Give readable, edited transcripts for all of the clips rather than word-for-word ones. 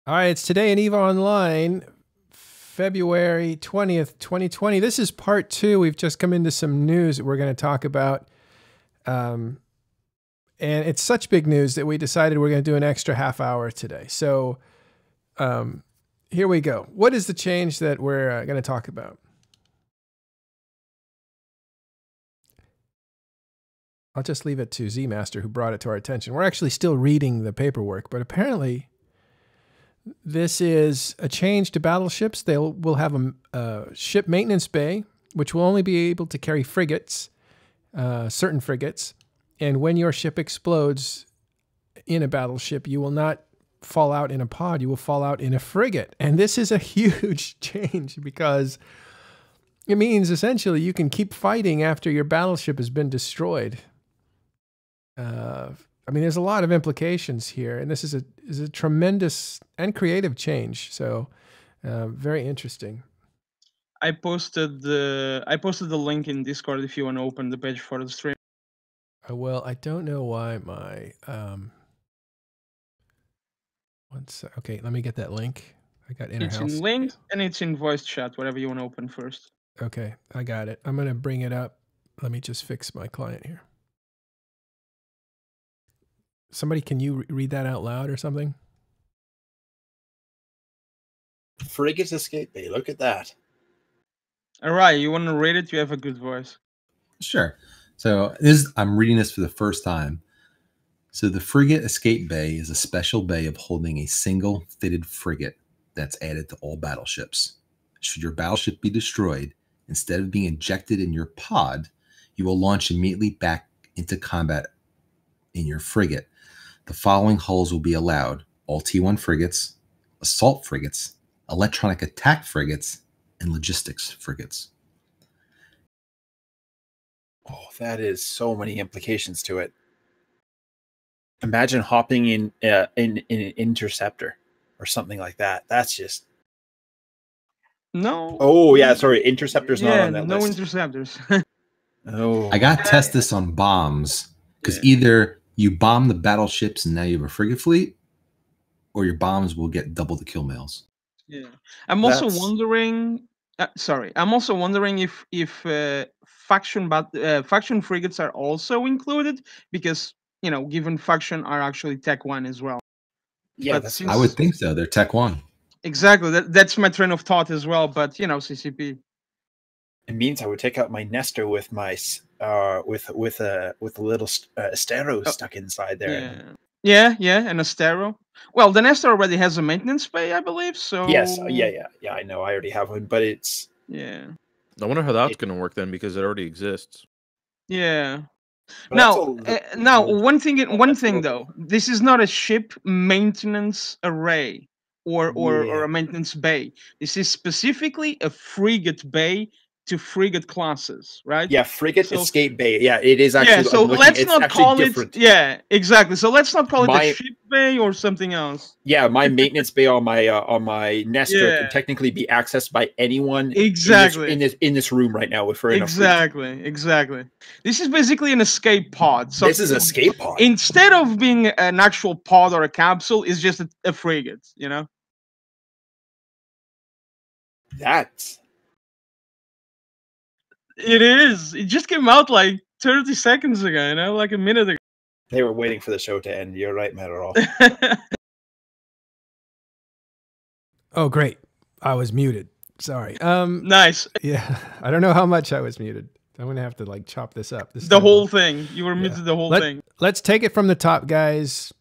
All right, it's Today in EVE Online, February 20th, 2020. This is part 2. We've just come into some news that we're going to talk about. And it's such big news that we decided we're going to do an extra half hour today. So here we go. What is the change that we're going to talk about? I'll just leave it to Z-Master, who brought it to our attention. We're actually still reading the paperwork, but apparently this is a change to battleships. We'll have a ship maintenance bay, which will only be able to carry frigates, certain frigates. And when your ship explodes in a battleship, you will not fall out in a pod. You will fall out in a frigate. And this is a huge change because it means essentially you can keep fighting after your battleship has been destroyed. I mean, there's a lot of implications here, and this is a tremendous and creative change. So, very interesting. I posted the link in Discord if you want to open the page for the stream. Well, I don't know why my okay, let me get that link. I got Inner It's House. in link and it's in voice chat, whatever you want to open first. Okay, I got it. I'm gonna bring it up. Let me just fix my client here. Somebody, can you read that out loud or something? Frigate escape bay. Look at that. All right, you want to read it? You have a good voice. Sure. So I'm reading this for the first time. So the frigate escape bay is a special bay of holding a single fitted frigate that's added to all battleships. Should your battleship be destroyed, instead of being ejected in your pod, you will launch immediately back into combat in your frigate. The following hulls will be allowed: all T1 frigates, assault frigates, electronic attack frigates, and logistics frigates. Oh, that is so many implications to it. Imagine hopping in an interceptor or something like that. That's just no. Oh yeah, sorry, interceptors not on that no list. Interceptors. Oh, I got to test this on bombs because either you bomb the battleships and now you have a frigate fleet, or your bombs will get double the kill mails. Yeah, I'm also wondering. I'm also wondering if faction frigates are also included because given faction are actually Tech 1 as well. Yeah, I would think so. They're Tech 1. Exactly. That's my train of thought as well. But CCP. It means I would take out my Nestor with my with a little Astero stuck inside there. Yeah, an Astero. Well, the Nestor already has a maintenance bay, I believe. So yes, yeah. I know. I already have one, but it's I wonder how that's going to work then, because it already exists. Yeah. Now, one thing though, this is not a ship maintenance array or a maintenance bay. This is specifically a frigate bay to frigate classes, right? Yeah, frigate escape bay. Yeah, it is actually. Yeah, so let's not call it. Yeah, exactly. So let's not call it a ship bay or something else. Yeah, my maintenance bay on my Nestor can technically be accessed by anyone. Exactly. In this room right now. Exactly. This is basically an escape pod. So this is an escape pod. Instead of being an actual pod or a capsule, it's just a frigate. It is. It just came out like 30 seconds ago, like a minute ago. They were waiting for the show to end. You're right, Matterall. Oh, great. I was muted. Sorry. Nice. Yeah. I don't know how much I was muted. I'm going to have to chop this up. The whole thing. You were muted the whole thing. Let's take it from the top, guys.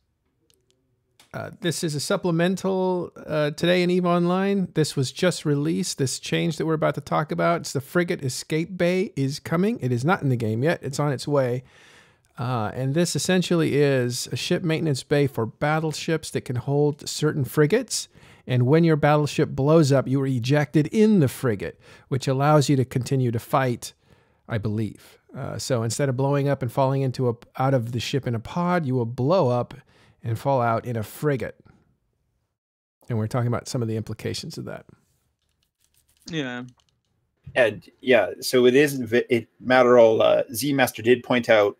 This is a supplemental Today in EVE Online. This was just released. This change that we're about to talk about. It's the Frigate Escape Bay is coming. It is not in the game yet. It's on its way. And this essentially is a ship maintenance bay for battleships that can hold certain frigates. And when your battleship blows up, you are ejected in the frigate, which allows you to continue to fight, I believe. So instead of blowing up and falling out of the ship in a pod, you will blow up and fall out in a frigate. And we're talking about some of the implications of that. Yeah. And yeah, so it is. Matterall Z-Master did point out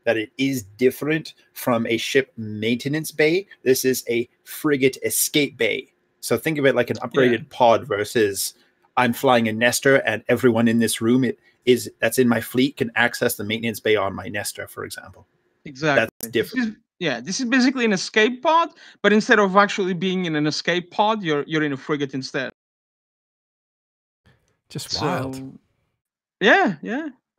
that it is different from a ship maintenance bay. This is a frigate escape bay. So think of it like an upgraded pod versus I'm flying a Nestor and everyone in this room that's in my fleet can access the maintenance bay on my Nestor, for example. Exactly. That's different. This is basically an escape pod, but instead of actually being in an escape pod, you're in a frigate instead. Just wild. Yeah.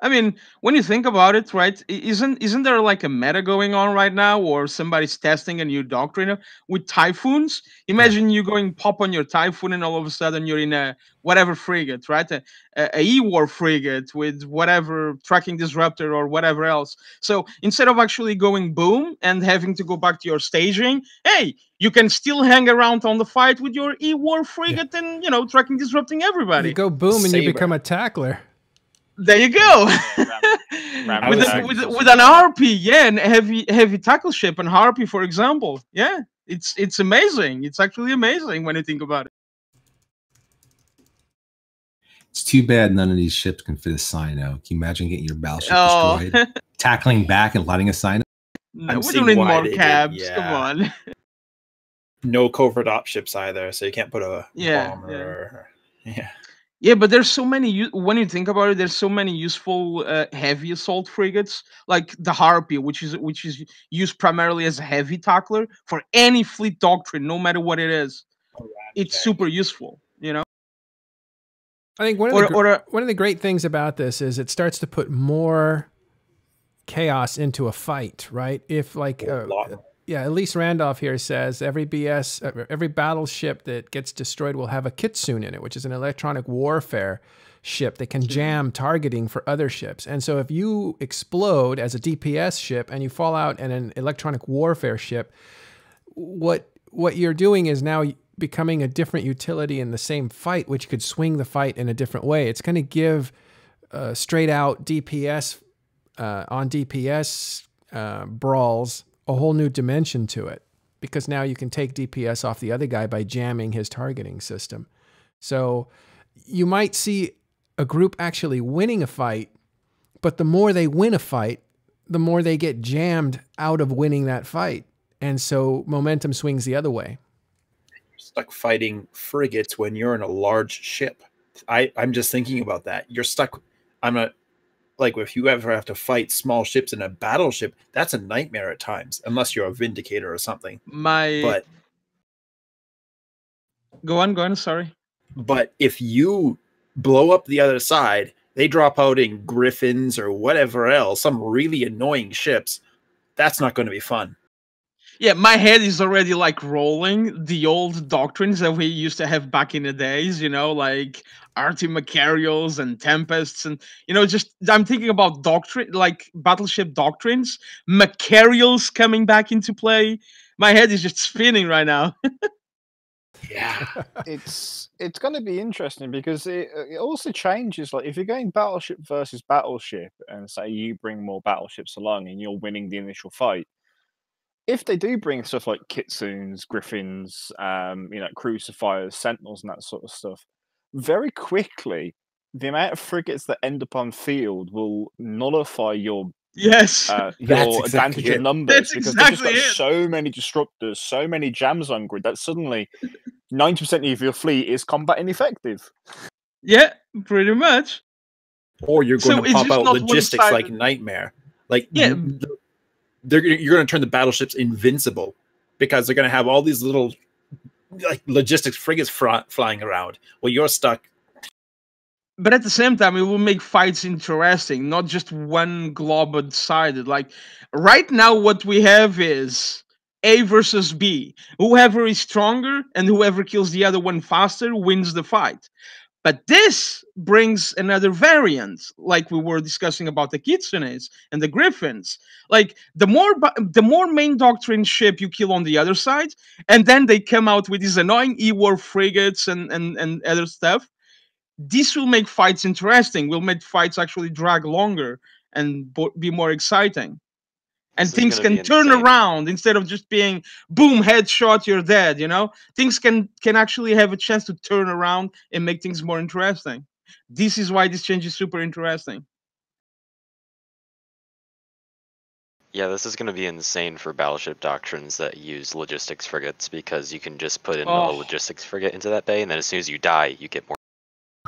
I mean, when you think about it, right? Isn't there like a meta going on right now, or somebody's testing a new doctrine with typhoons? Imagine you going pop on your typhoon, and all of a sudden you're in a whatever frigate, right? A E-war frigate with whatever tracking disruptor or whatever else. So instead of actually going boom and having to go back to your staging, hey, you can still hang around on the fight with your E-war frigate and tracking disrupting everybody. You go boom and you become a tackler. There you go. With an harpy, and heavy tackle ship and harpy, for example. Yeah, it's amazing. It's actually amazing when you think about it. It's too bad none of these ships can fit a Sino. Can you imagine getting your battleship destroyed, tackling back and lighting a Sino? No, we don't need more cabs. Come on. No covert op ships either, so you can't put a bomber. Yeah, but there's so many. When you think about it, there's so many useful heavy assault frigates, like the Harpy, which is used primarily as a heavy tackler for any fleet doctrine, no matter what it is. It's super useful, I think one of the great things about this is it starts to put more chaos into a fight, right? If like Elise Randolph here says every battleship that gets destroyed will have a kitsune in it, which is an electronic warfare ship that can jam targeting for other ships. And so if you explode as a DPS ship and you fall out in an electronic warfare ship, what you're doing is now becoming a different utility in the same fight, which could swing the fight in a different way. It's going to give straight out DPS on DPS brawls a whole new dimension to it, because now you can take DPS off the other guy by jamming his targeting system. So you might see a group actually winning a fight, but the more they win a fight, the more they get jammed out of winning that fight. And so momentum swings the other way. You're stuck fighting frigates when you're in a large ship. I'm just thinking about that. You're stuck. Like if you ever have to fight small ships in a battleship, that's a nightmare at times, unless you're a Vindicator or something. Go on, sorry. But if you blow up the other side, they drop out in Griffins or whatever else, some really annoying ships. That's not going to be fun. Yeah, my head is already like rolling the old doctrines that we used to have back in the days, like Arty Macarials and Tempests, and just I'm thinking about doctrine, like battleship doctrines, Macarials coming back into play. My head is just spinning right now. Yeah, it's going to be interesting because it also changes. Like if you're going battleship versus battleship, and say you bring more battleships along and you're winning the initial fight. If they do bring stuff like Kitsunes, Griffins, Crucifiers, Sentinels, and that sort of stuff, very quickly, the amount of frigates that end up on field will nullify your advantage in numbers, because they've just got so many disruptors, so many jams on grid that suddenly 90% of your fleet is combat ineffective. Yeah, pretty much. Or you're going to pop out logistics like Nightmare. Like you're going to turn the battleships invincible because they're going to have all these little like logistics frigates flying around. Well, you're stuck. But at the same time, it will make fights interesting, not just one glob-sided. Like right now, what we have is A versus B. Whoever is stronger and whoever kills the other one faster wins the fight. But this brings another variant, like we were discussing about the Kitsunes and the Griffins. Like the more main doctrine ship you kill on the other side, and then they come out with these annoying E-war frigates and other stuff. This will make fights interesting. Will make fights actually drag longer and be more exciting. And things can turn around instead of just being boom, headshot, you're dead. Things can actually have a chance to turn around and make things more interesting. This is why this change is super interesting. Yeah, this is going to be insane for battleship doctrines that use logistics frigates, because you can just put in a logistics frigate into that bay, and then as soon as you die, you get more.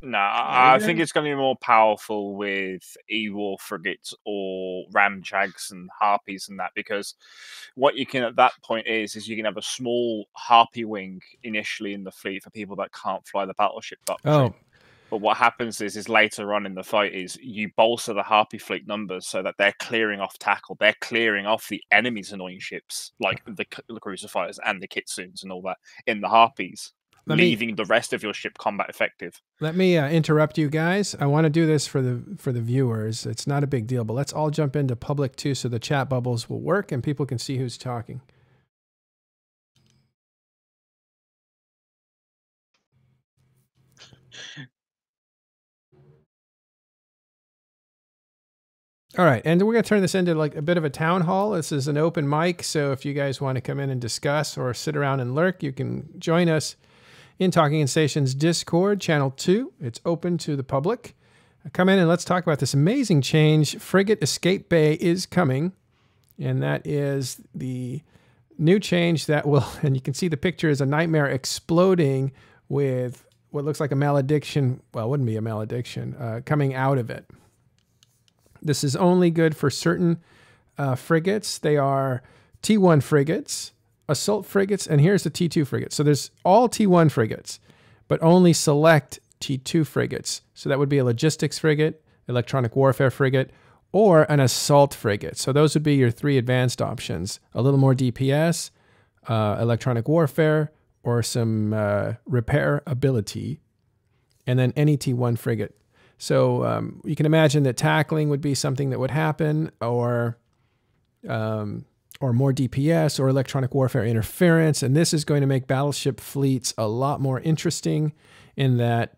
No, I think it's going to be more powerful with E-War frigates or ramjags and harpies and that, because what you can at that point is you can have a small harpy wing initially in the fleet for people that can't fly the battleship doctrine. Oh. But what happens is later on in the fight is you bolster the harpy fleet numbers so that they're clearing off tackle, they're clearing off the enemy's annoying ships like the crucifighters and the kitsunes and all that in the harpies. Leaving the rest of your ship combat effective. Let me interrupt you guys. I want to do this for the viewers. It's not a big deal, but let's all jump into public too, so the chat bubbles will work and people can see who's talking. All right, and we're going to turn this into like a bit of a town hall. This is an open mic, so if you guys want to come in and discuss or sit around and lurk, you can join us in Talking in Stations Discord, Channel 2. It's open to the public. Come in and let's talk about this amazing change. Frigate Escape Bay is coming, and that is the new change that will, and you can see the picture is a nightmare exploding with what looks like a malediction. Well, it wouldn't be a malediction, coming out of it. This is only good for certain frigates. They are T1 frigates, assault frigates, and here's the T2 frigate. So there's all T1 frigates, but only select T2 frigates. So that would be a logistics frigate, electronic warfare frigate, or an assault frigate. So those would be your three advanced options. A little more DPS, electronic warfare, or some repair ability, and then any T1 frigate. So you can imagine that tackling would be something that would happen, or more DPS or electronic warfare interference. And this is going to make battleship fleets a lot more interesting in that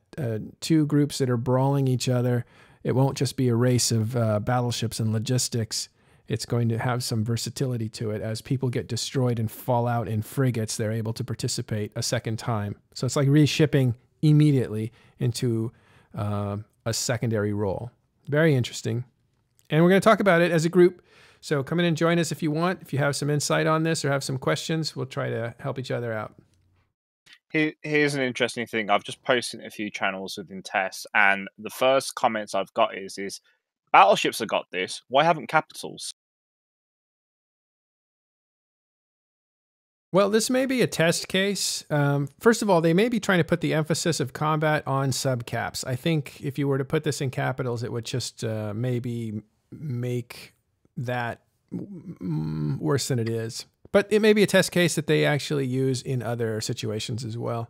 two groups that are brawling each other, it won't just be a race of battleships and logistics. It's going to have some versatility to it. As people get destroyed and fall out in frigates, they're able to participate a second time. So it's like reshipping immediately into a secondary role. Very interesting. And we're going to talk about it as a group. So come in and join us if you want. If you have some insight on this or have some questions, we'll try to help each other out. Here's an interesting thing. I've just posted a few channels within tests, and the first comments I've got is battleships have got this. Why haven't capitals? Well, this may be a test case. First of all, they may be trying to put the emphasis of combat on subcaps. I think if you were to put this in capitals, it would just maybe make that worse than it is. But it may be a test case that they actually use in other situations as well.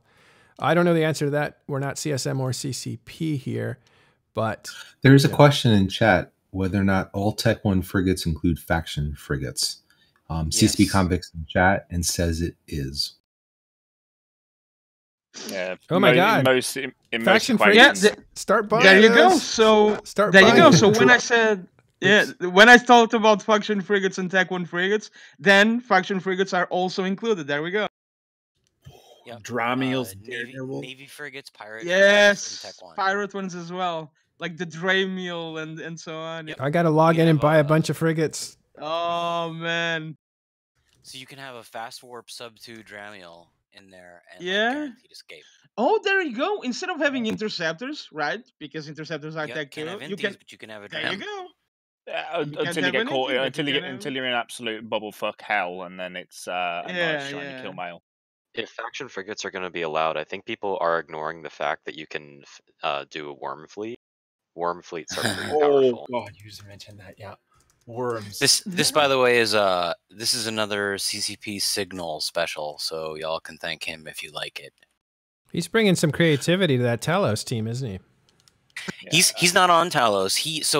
I don't know the answer to that. We're not CSM or CCP here, but... There is a question in chat whether or not all Tech 1 frigates include faction frigates. CCP Yes. Convicts in chat and says it is. Yeah. Oh my God. In Faction most frigates? equations- Start buying There you go. us. So Start there you buying go. them. So when I said, when I talked about faction frigates and Tech 1 frigates, then faction frigates are also included. There we go. Yep. Dramiels, Navy frigates, pirate Yes, frigates, and Tech 1. pirate ones as well, like the Dramiel and so on. Yep. I got to log You in and have buy a bunch of frigates. Oh man. So you can have a fast warp sub 2 Dramiel in there and Yeah. guaranteed escape. Oh, there you go. Instead of having interceptors, right? Because interceptors are Yep, Tech 2. can't have You can. Inties, but you can have a There you Dram. go. until can't you have get caught, anything, but until you you can get have- until you're in absolute bubble fuck hell, and then it's a nice shiny kill mail. If faction frigates are going to be allowed, I think people are ignoring the fact that you can do a worm fleet. Worm fleets are pretty powerful. Oh God, you just mentioned that. Yeah, worms. This by the way is this is another CCP signal special, so y'all can thank him if you like it. He's bringing some creativity to that Talos team, isn't he? Yeah. He's not on Talos.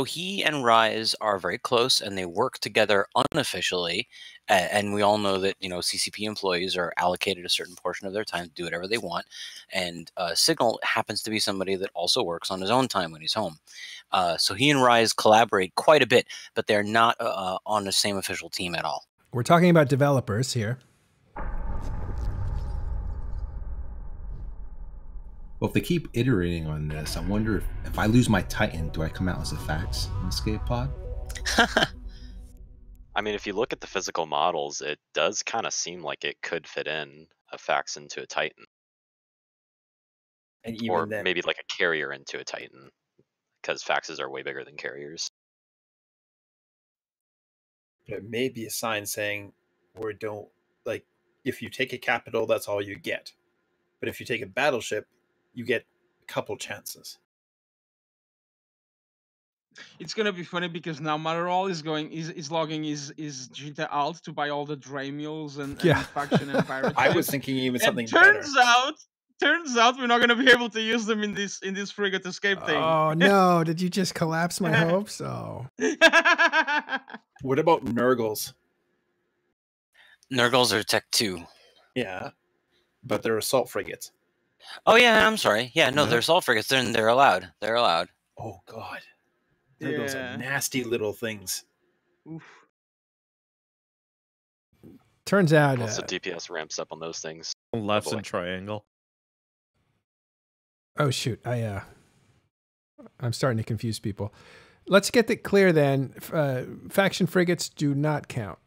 He and Rise are very close, and they work together unofficially. And we all know that CCP employees are allocated a certain portion of their time to do whatever they want. And Signal happens to be somebody that also works on his own time when he's home. So he and Rise collaborate quite a bit, but they're not on the same official team at all. We're talking about developers here. Well, if they keep iterating on this, I wonder if I lose my Titan, do I come out as a fax in Escape Pod? I mean, if you look at the physical models, it does kind of seem like it could fit in a fax into a Titan. And even or then, maybe like a carrier into a Titan, because faxes are way bigger than carriers. But it may be a sign saying, "We don't like if you take a capital, that's all you get. But if you take a battleship, you get a couple chances." It's gonna be funny because now Matterall is logging his Jita alt to buy all the Dramiels and faction and pirate. I was thinking even something turns better. Turns out we're not gonna be able to use them in this frigate escape thing. Oh no! Did you just collapse my hopes? Oh. What about Nurgles? Nurgles are Tech 2. Yeah, but they're assault frigates. Oh yeah, I'm sorry. Yeah, no, they're assault frigates. They're allowed. They're allowed. Oh god, Nurgles are nasty little things. Oof. Turns out. Also, DPS ramps up on those things. Left and triangle. Oh shoot! I'm starting to confuse people. Let's get that clear then. Faction frigates do not count.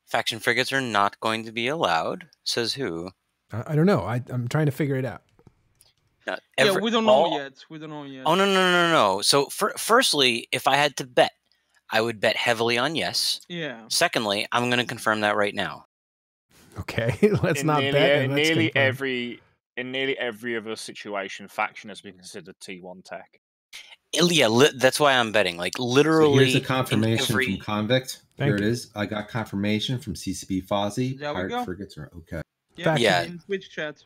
Faction frigates are not going to be allowed. Says who? I don't know. I'm trying to figure it out. We don't know yet. We don't know yet. Oh no. So firstly, if I had to bet, I would bet heavily on yes. Yeah. Secondly, I'm going to confirm that right now. Okay, let's not bet. In nearly every other situation, faction has been considered T1 tech. Yeah, that's why I'm betting. Like literally. So here's a confirmation from Convict. Here it is. I got confirmation from CCP Fozzie. Pirate frigates are okay. Yeah. In Twitch chat.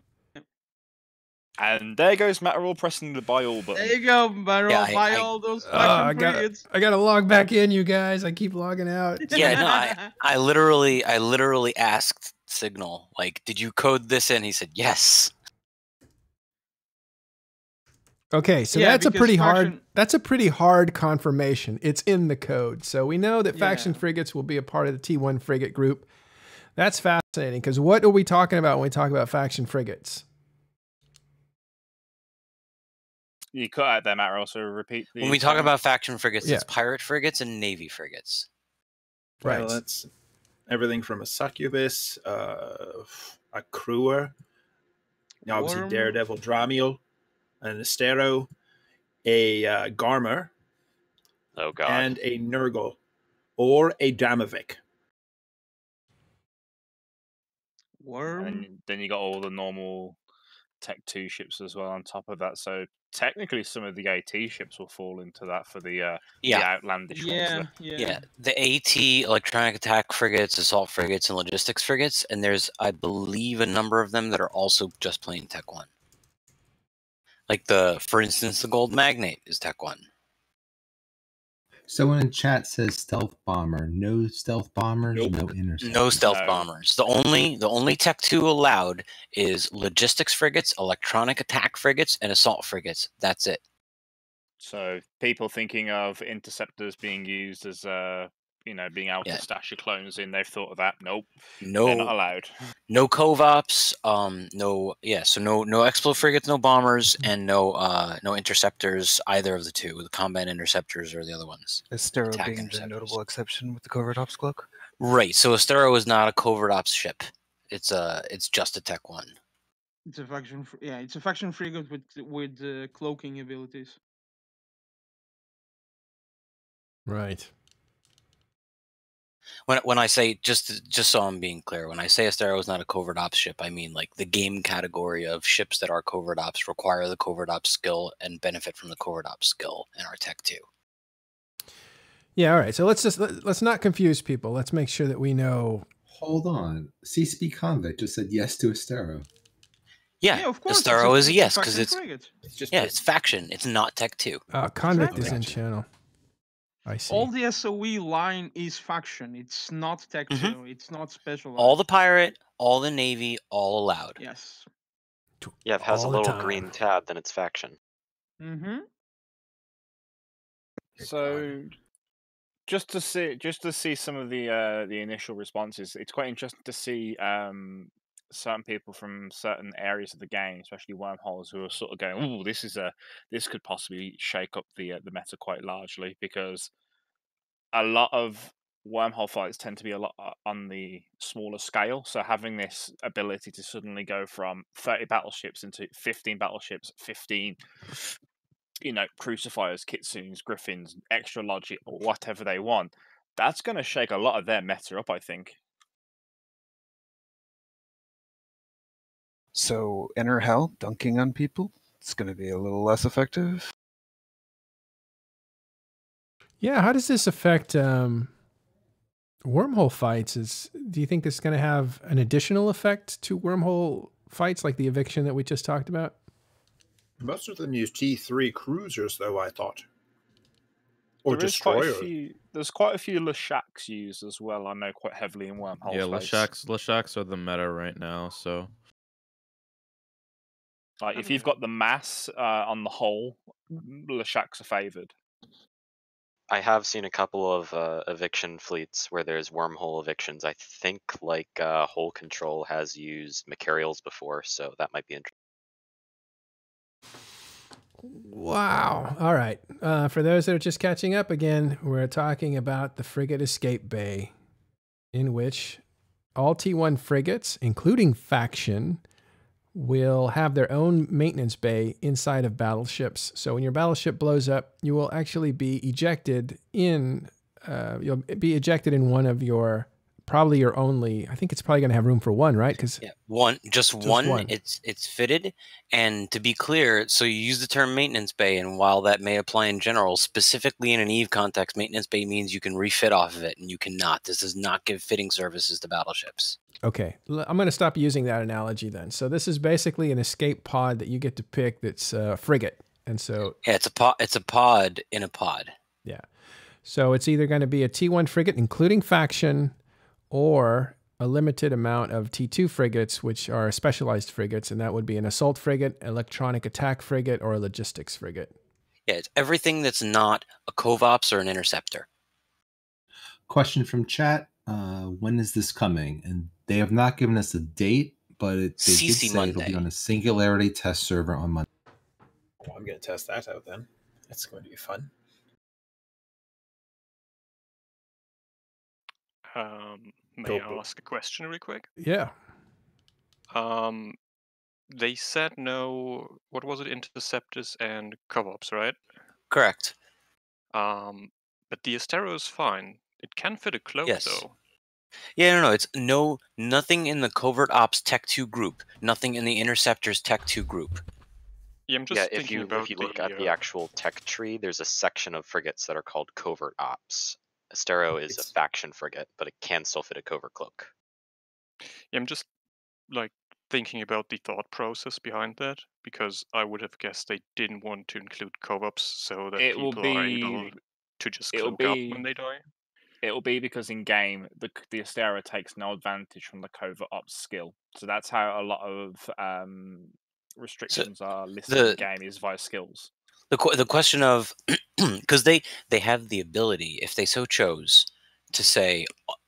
And there goes Matterall pressing the buy all button. There you go, Matterall. Buy all those faction frigates. I gotta log back in, you guys. I keep logging out. Yeah, no, I literally asked Signal, like, did you code this in? He said yes. Okay, so that's a pretty hard confirmation. It's in the code. So we know that faction frigates will be a part of the T1 frigate group. That's fascinating, because what are we talking about when we talk about faction frigates? You cut out there, Matterall, so repeat. When we talk about faction frigates, it's pirate frigates and navy frigates. Right. Well, that's everything from a succubus, a crewer, obviously Daredevil Dramiel, an Astero, a Garmer, and a Nurgle, or a Damovic. Worm. And then you got all the normal Tech 2 ships as well on top of that. So technically, some of the AT ships will fall into that for the outlandish ones. Yeah, the AT, electronic attack frigates, assault frigates, and logistics frigates, and there's, I believe, a number of them that are also just plain Tech 1. Like for instance, the Gold Magnate is Tech 1. Someone in chat says stealth bomber. No stealth bombers, no interceptors. No stealth bombers. The only Tech 2 allowed is logistics frigates, electronic attack frigates, and assault frigates. That's it. So people thinking of interceptors being used as being able to stash your clones in, they've thought of that. Nope. They're not allowed. No Covops, no Explo frigates, no bombers, and no interceptors, either of the two, the combat interceptors or the other ones. Astero being the notable exception with the covert ops cloak. Right, so Astero is not a covert ops ship. It's just a Tech 1. It's a faction it's a faction frigate with cloaking abilities. Right. When I say, just so I'm being clear, when I say Astero is not a covert ops ship, I mean like the game category of ships that are covert ops require the covert ops skill and benefit from the covert ops skill in our Tech 2. Yeah, all right. So let's not confuse people. Let's make sure that we know. Hold on. CCP Convict just said yes to Astero. Yeah, of course. Astero is a yes because it's just it's faction. It's not Tech 2. Convict is in channel. I see. All the SOE line is faction. It's not Tech 2. It's not specialized. All the pirate, all the navy, all allowed. Yes. Yeah, if it has a little green tab, then it's faction. Mm-hmm. So, just to see some of the initial responses, it's quite interesting to see certain people from certain areas of the game, especially wormholes, who are sort of going, "Oh, this could possibly shake up the meta quite largely," because a lot of wormhole fights tend to be a lot on the smaller scale. So having this ability to suddenly go from 30 battleships into 15 battleships, 15, crucifiers, kitsunes, griffins, extra logic, or whatever they want, that's going to shake a lot of their meta up, I think. So, Inner Hell, dunking on people, it's going to be a little less effective. Yeah, how does this affect wormhole fights? Do you think this is going to have an additional effect to wormhole fights, like the eviction that we just talked about? Most of them use T3 cruisers, though, I thought. Or there's quite a few Leshaks used as well, I know, quite heavily in wormhole fights. Leshaks are the meta right now, so... Like, if you've got the mass on the whole, Leshaks are favoured. I have seen a couple of eviction fleets where there's wormhole evictions. I think Hull Control has used Macarials before, so that might be interesting. Wow. All right. For those that are just catching up again, we're talking about the Frigate Escape Bay, in which all T1 frigates, including Faction, will have their own maintenance bay inside of battleships. So when your battleship blows up, you will actually be ejected in, one of your, probably your only, I think it's probably going to have room for one, right? Because just one. It's fitted. And to be clear, so you use the term maintenance bay, and while that may apply in general, specifically in an EVE context, maintenance bay means you can refit off of it, and you cannot. This does not give fitting services to battleships. Okay, I'm going to stop using that analogy then. So this is basically an escape pod that you get to pick that's a frigate. And so... Yeah, it's a pod in a pod. Yeah. So it's either going to be a T1 frigate, including Faction, or a limited amount of T2 frigates, which are specialized frigates, and that would be an assault frigate, electronic attack frigate, or a logistics frigate. Yeah, it's everything that's not a Covops or an interceptor. Question from chat. When is this coming? And they have not given us a date, but they did say Monday. It'll be on a Singularity test server on Monday. Well, I'm going to test that out then. That's going to be fun. May I ask a question real quick? Yeah. They said no, what was it, interceptors and Covops, right? Correct. But the Astero is fine. It can fit a cloak, though. Yeah, no, it's nothing in the Covert Ops Tech 2 group, nothing in the Interceptors Tech 2 group. Yeah, I'm just thinking about if you look at the actual tech tree, there's a section of frigates that are called Covert Ops. Astero is a faction frigate, but it can still fit a covert cloak. Yeah, I'm just thinking about the thought process behind that, because I would have guessed they didn't want to include Covops so that people are able to just cloak up when they die. It'll be because in game the Astero takes no advantage from the Covert Ops skill, so that's how a lot of restrictions are listed in the game, is via skills. The question of because they have the ability, if they so chose, to say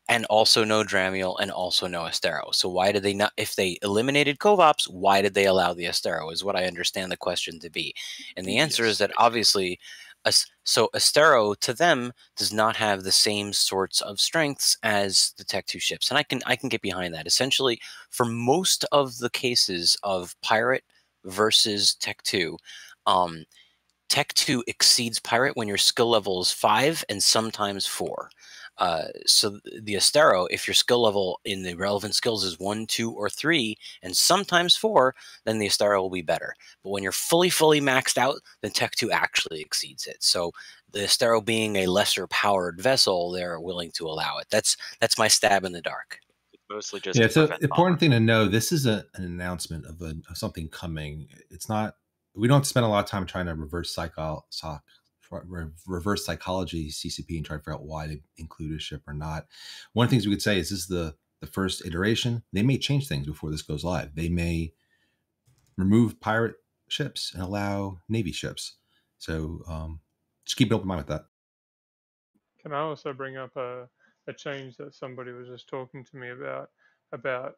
and also no Dramiel and also no Astero. So why did they not? If they eliminated Covops, why did they allow the Astero? Is what I understand the question to be, and the answer is that obviously. So Astero to them does not have the same sorts of strengths as the Tech 2 ships, and I can get behind that. Essentially, for most of the cases of Pirate versus Tech 2, Tech 2 exceeds Pirate when your skill level is 5 and sometimes 4. So the Astero, if your skill level in the relevant skills is 1, 2, or 3, and sometimes 4, then the Astero will be better. But when you're fully maxed out, then Tech 2 actually exceeds it. So the Astero being a lesser powered vessel, they're willing to allow it. That's my stab in the dark. It's mostly just it's an important thing to know. This is an announcement of something coming. It's not. We don't spend a lot of time trying to reverse psychology CCP and try to figure out why they include a ship or not. One of the things we could say is this is the first iteration. They may change things before this goes live. They may remove pirate ships and allow Navy ships. So just keep an open mind with that. Can I also bring up a change that somebody was just talking to me about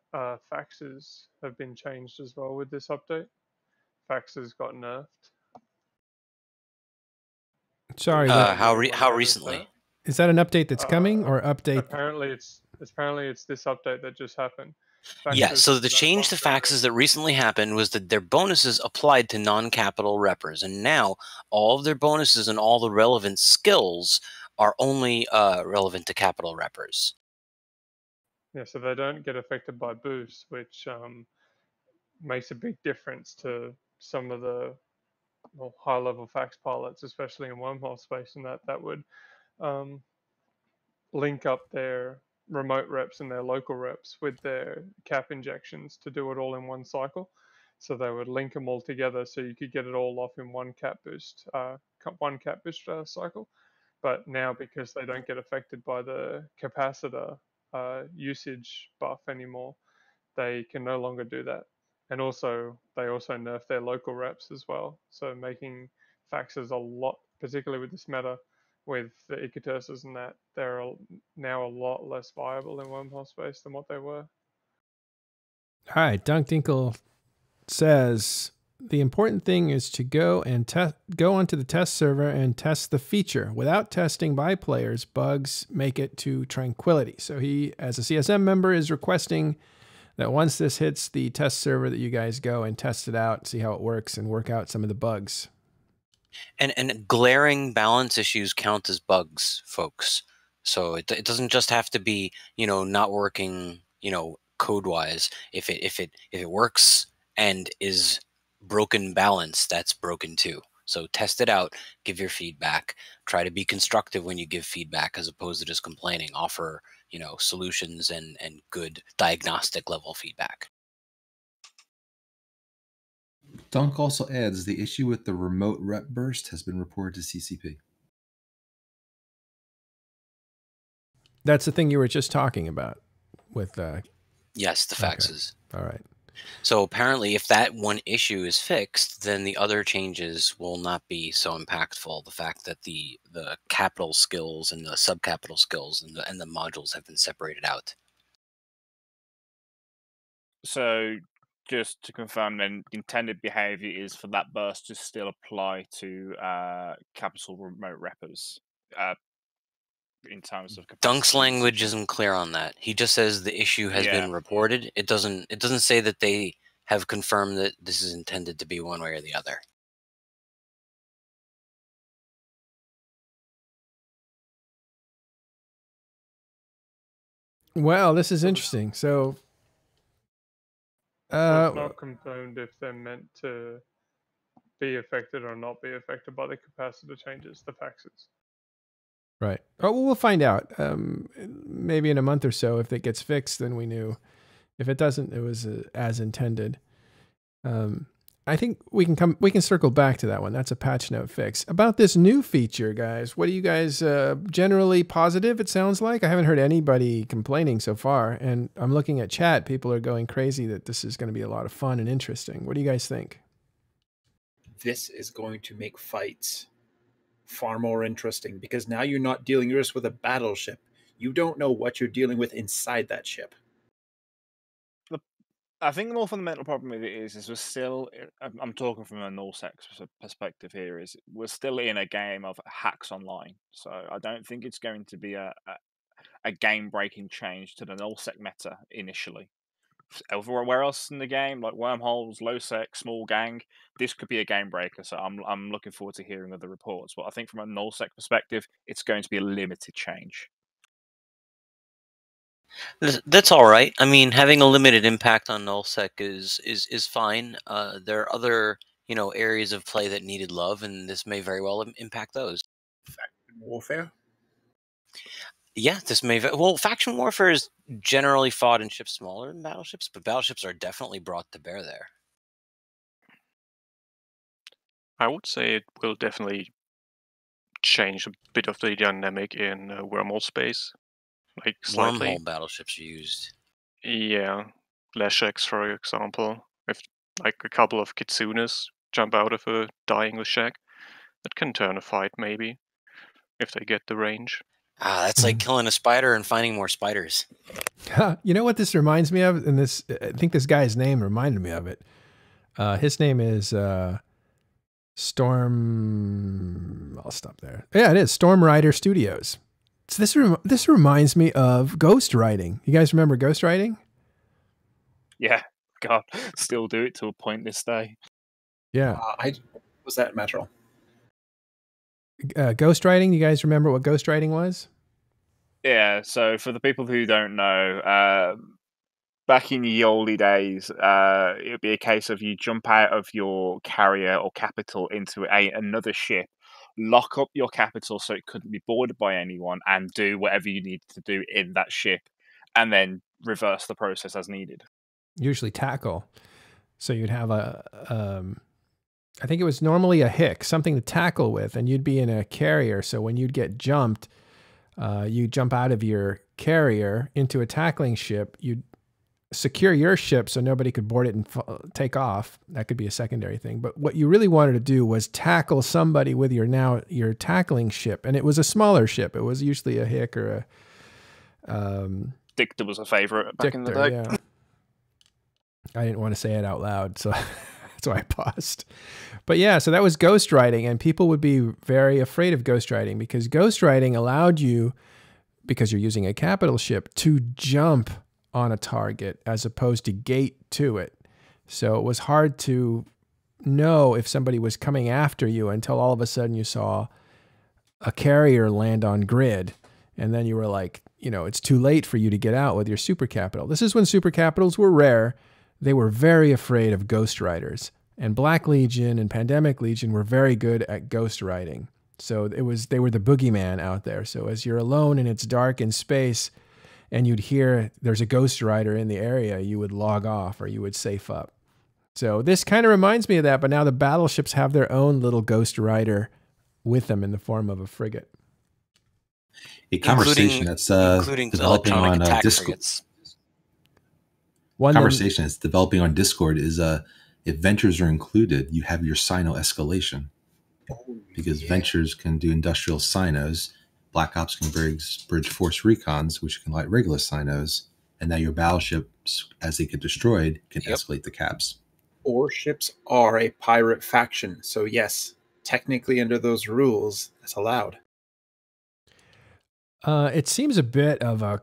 faxes have been changed as well with this update? Faxes got nerfed. Sorry. How recently? Is that an update that's coming or update? Apparently it's this update that just happened. Yeah, so the change to faxes that recently happened was that their bonuses applied to non-capital reppers, and now all of their bonuses and all the relevant skills are only relevant to capital reppers. Yeah, so they don't get affected by boosts, which makes a big difference to some of the high-level fax pilots, especially in wormhole space, and that would link up their remote reps and their local reps with their cap injections to do it all in one cycle. So they would link them all together so you could get it all off in one cap boost cycle. But now, because they don't get affected by the capacitor usage buff anymore, they can no longer do that. And also, they also nerf their local reps as well. So making faxes a lot, particularly with this meta, with the Icaturses and that, they're now a lot less viable in wormhole space than what they were. All right, Dunk Dinkle says the important thing is to go onto the test server and test the feature. Without testing by players, bugs make it to tranquility. So he, as a CSM member, is requesting that once this hits the test server that you guys go and test it out, see how it works, and work out some of the bugs. And glaring balance issues count as bugs, folks. So it doesn't just have to be, not working, code-wise. If it works and is broken balance, that's broken too. So test it out, give your feedback, try to be constructive when you give feedback as opposed to just complaining. Offer, solutions and good diagnostic level feedback. Dunk also adds the issue with the remote rep burst has been reported to CCP. That's the thing you were just talking about with yes, the faxes. Okay. All right. So apparently if that one issue is fixed, then the other changes will not be so impactful. The fact that the capital skills and the subcapital skills and the modules have been separated out. So just to confirm then, the intended behavior is for that burst to still apply to capital remote reppers in terms of capacity. Dunk's language isn't clear on that. He just says the issue has been reported. It doesn't say that they have confirmed that this is intended to be one way or the other. Well, this is interesting. So it's not confirmed if they're meant to be affected or not be affected by the capacitor changes, the faxes. Right. Oh, well, we'll find out. Maybe in a month or so, if it gets fixed, then we knew. If it doesn't, it was as intended. I think we can circle back to that one. That's a patch note fix. About this new feature, guys, what are you guys generally positive? It sounds like I haven't heard anybody complaining so far, and I'm looking at chat. People are going crazy that this is going to be a lot of fun and interesting. What do you guys think? This is going to make fights far more interesting because now you're not dealing just with a battleship. You don't know what you're dealing with inside that ship. I think the more fundamental problem with it is we're still, I'm talking from a nullsec perspective here, is we're still in a game of hacks online. So I don't think it's going to be a game-breaking change to the nullsec meta initially. Everywhere else in the game, like wormholes, low sec, small gang, this could be a game breaker. So I'm looking forward to hearing other reports. But I think from a nullsec perspective, it's going to be a limited change. That's all right. I mean, having a limited impact on nullsec is fine. There are other areas of play that needed love, and this may very well impact those. Faction warfare. Yeah, this may well. Faction warfare is generally fought in ships smaller than battleships, but battleships are definitely brought to bear there. I would say it will definitely change a bit of the dynamic in wormhole space. Like slightly. Wormhole battleships are used. Yeah, Lesheks, for example. If like a couple of kitsunes jump out of a dying Leshek, that can turn a fight maybe, if they get the range. Ah, that's like killing a spider and finding more spiders. You know what this reminds me of? And this, I think this guy's name reminded me of it. His name is Storm. I'll stop there. Yeah, it is Storm Rider Studios. So this reminds me of ghostwriting. You guys remember ghostwriting? Yeah, God, still do it to a point this day. Yeah. Was that Metro? Ghostwriting. You guys remember what ghostwriting was? Yeah. So for the people who don't know, back in the oldie days, it would be a case of you jump out of your carrier or capital into another ship, lock up your capital so it couldn't be boarded by anyone, and do whatever you needed to do in that ship, and then reverse the process as needed. Usually tackle. So you'd have I think it was normally a hick, something to tackle with, and you'd be in a carrier. So when you'd get jumped, you jump out of your carrier into a tackling ship. You'd secure your ship so nobody could board it and take off. That could be a secondary thing. But what you really wanted to do was tackle somebody with your tackling ship. And it was a smaller ship. It was usually a hick or a... Dicta was a favorite back in the day. Yeah. I didn't want to say it out loud, so that's why I paused. But yeah, so that was ghostwriting, and people would be very afraid of ghostwriting because ghostwriting allowed you, because you're using a capital ship, to jump on a target as opposed to gate to it. So it was hard to know if somebody was coming after you until all of a sudden you saw a carrier land on grid. And then you were like, you know, it's too late for you to get out with your super capital. This is when super capitals were rare. They were very afraid of ghost riders. And Black Legion and Pandemic Legion were very good at ghost riding. So they were the boogeyman out there. So as you're alone and it's dark in space, and you'd hear there's a ghost rider in the area, you would log off or you would safe up. So this kind of reminds me of that, but now the battleships have their own little ghost rider with them in the form of a frigate. A conversation that's developing on Discord. Conversation that's developing on Discord is if ventures are included, you have your Sino escalation. Because ventures can do industrial Sinos. Black Ops can bridge force recons, which can light regular Sinos, and now your battleships, as they get destroyed, can escalate the caps. Or ships are a pirate faction, so yes, technically under those rules, that's allowed. It seems a bit of a,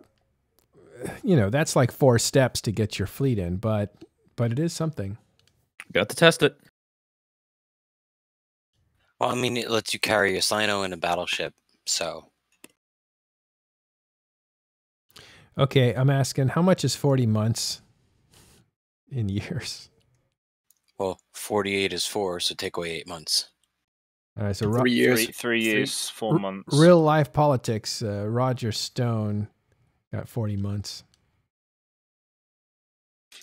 you know, that's like 4 steps to get your fleet in, but it is something. Got to test it. Well, I mean, it lets you carry a Sino in a battleship, so... Okay, I'm asking, how much is 40 months in years? Well, 48 is 4, so take away 8 months. All right, so 3 years. 3 years, 4 months. Real life politics. Roger Stone got 40 months.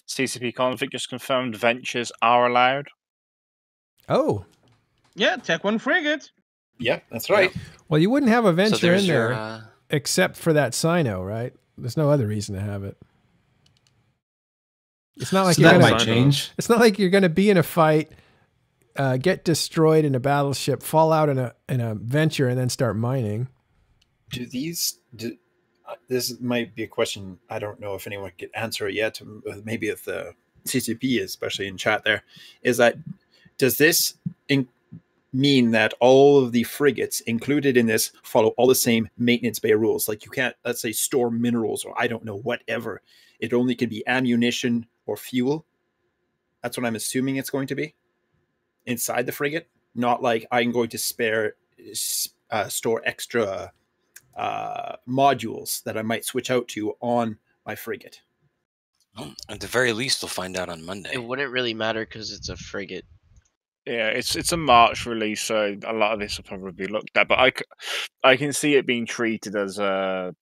CCP conflict just confirmed ventures are allowed. Oh. Yeah, Tech 1 frigate. Yeah, that's right. Well, you wouldn't have a venture in there except for that Sino, right? There's no other reason to have it. It's not like that might change. It's not like you're going to be in a fight, get destroyed in a battleship, fall out in a venture, and then start mining. This might be a question I don't know if anyone could answer it yet. Maybe if the CCP, especially in chat, there is that. Does this mean that all of the frigates included in this follow all the same maintenance bay rules? Like you can't, let's say, store minerals or I don't know, whatever. It only can be ammunition or fuel. That's what I'm assuming it's going to be inside the frigate. Not like I'm going to store extra modules that I might switch out to on my frigate. Well, at the very least, we'll find out on Monday. It wouldn't really matter because it's a frigate. Yeah, it's a March release, so a lot of this will probably be looked at. But I can see it being treated as a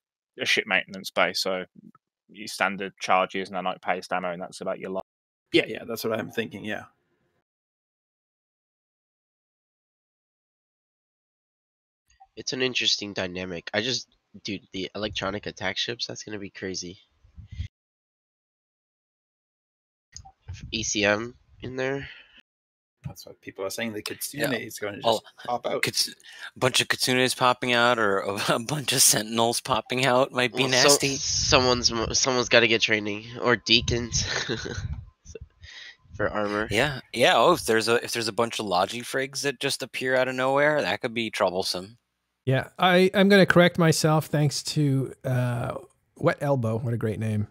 ship maintenance base, so your standard charges and night paste ammo, and that's about your life. Yeah, that's what I'm thinking. Yeah. It's an interesting dynamic. Dude, the electronic attack ships, that's gonna be crazy. ECM in there. That's what people are saying. The Kitsune is going to just pop out. A bunch of Kitsunes popping out, or a bunch of Sentinels popping out might be nasty. Someone's got to get training, or deacons for armor. Yeah. Oh, if there's a bunch of Logi frigs that just appear out of nowhere, that could be troublesome. Yeah, I'm going to correct myself thanks to Wet Elbow. What a great name.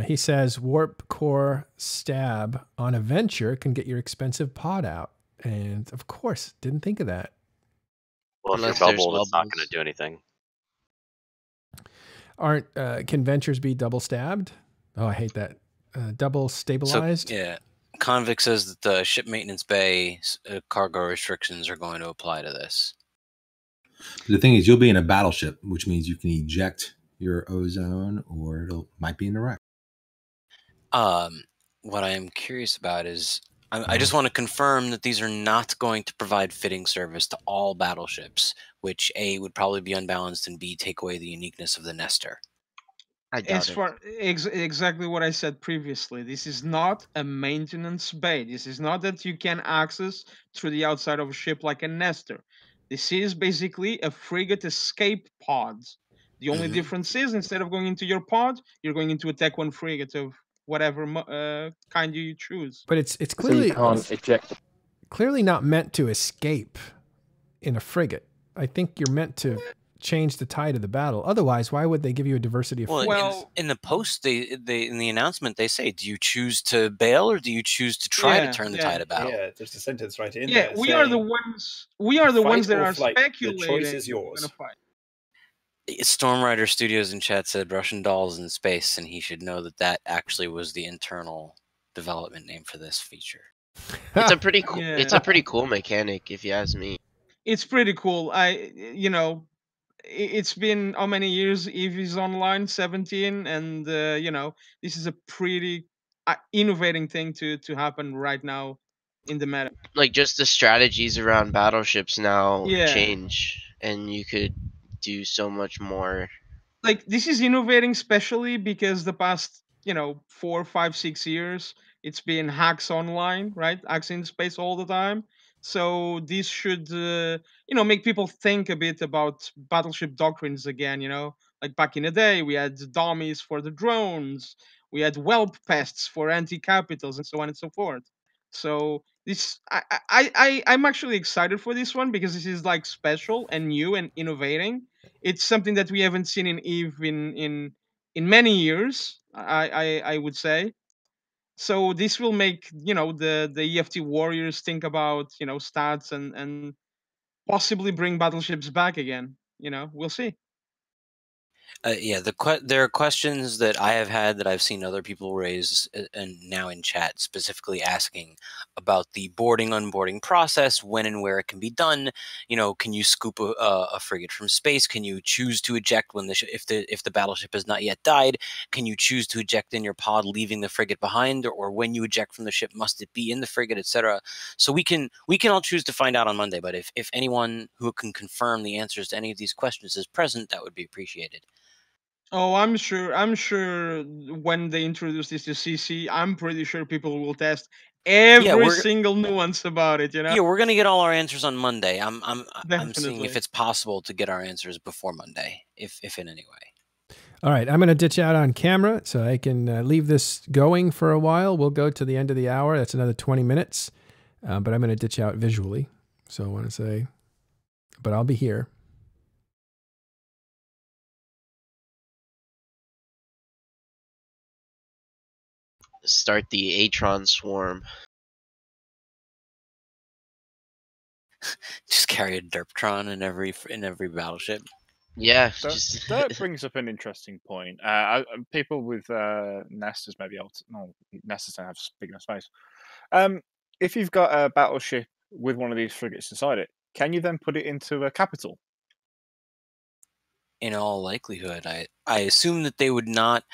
He says warp core stab on a venture can get your expensive pod out. And of course, didn't think of that. Well, if Unless you're there's bubbled, it's not going bubbles. to do anything. Can ventures be double stabbed? Oh, I hate that. Double stabilized? So, yeah. Convict says that the ship maintenance bay cargo restrictions are going to apply to this. The thing is, you'll be in a battleship, which means you can eject your ozone, or it might be in the wreck. What I am curious about is, I just want to confirm that these are not going to provide fitting service to all battleships, which A, would probably be unbalanced, and B, take away the uniqueness of the Nestor. I doubt It's exactly what I said previously. This is not a maintenance bay. This is not that you can access through the outside of a ship like a Nestor. This is basically a frigate escape pod. The only difference is instead of going into your pod, you're going into a Tech 1 frigate of whatever kind you choose. But it's So you clearly can't eject. clearly not meant to escape in a frigate. I think you're meant to change the tide of the battle. Otherwise, why would they give you a diversity of frigates? Well, in the post, they in the announcement they say, do you choose to bail or do you choose to try to turn the tide of battle? Yeah, there's a sentence right in Yeah, there. we are the ones. We are the ones that are speculating. The choice is yours. Gonna fight. Stormrider Studios in chat said Russian dolls in space, and he should know that that actually was the internal development name for this feature. It's a pretty cool. It's a pretty cool mechanic, if you ask me. It's pretty cool. It's been how many years EV's online? 17, and this is a pretty innovating thing to happen right now in the meta. Like, just the strategies around battleships now Yeah. change, and you could do so much more. Like, this is innovating, especially because the past 4, 5, 6 years it's been hacks online, right? Hacks in space all the time. So this should make people think a bit about battleship doctrines again. Like back in the day we had dummies for the drones, we had whelp pests for anti-capitals, and so on and so forth. So this I'm actually excited for this one because this is like special and new and innovating. It's something that we haven't seen in Eve in many years. I would say. So this will make the EFT warriors think about stats and possibly bring battleships back again. We'll see. Yeah, there are questions that I have had that I've seen other people raise, and now in chat specifically asking about the boarding unboarding process, when and where it can be done. Can you scoop a frigate from space? Can you choose to eject when if the battleship has not yet died? Can you choose to eject in your pod, leaving the frigate behind, or when you eject from the ship, must it be in the frigate, etc.? So we can all choose to find out on Monday. But if anyone who can confirm the answers to any of these questions is present, that would be appreciated. Oh, I'm sure when they introduce this to CC, I'm pretty sure people will test every single nuance about it, Yeah, we're gonna get all our answers on Monday. I'm seeing Definitely. if it's possible to get our answers before Monday, if in any way. All right, I'm going to ditch out on camera so I can leave this going for a while. We'll go to the end of the hour. That's another 20 minutes, but I'm going to ditch out visually. So I want to say, but I'll be here. Start the Atron swarm. Just carry a Derptron in every battleship. Yeah, that brings up an interesting point. People with Nestors maybe Nestors don't have big enough space. If you've got a battleship with one of these frigates inside it, can you then put it into a capital? In all likelihood, I assume that they would not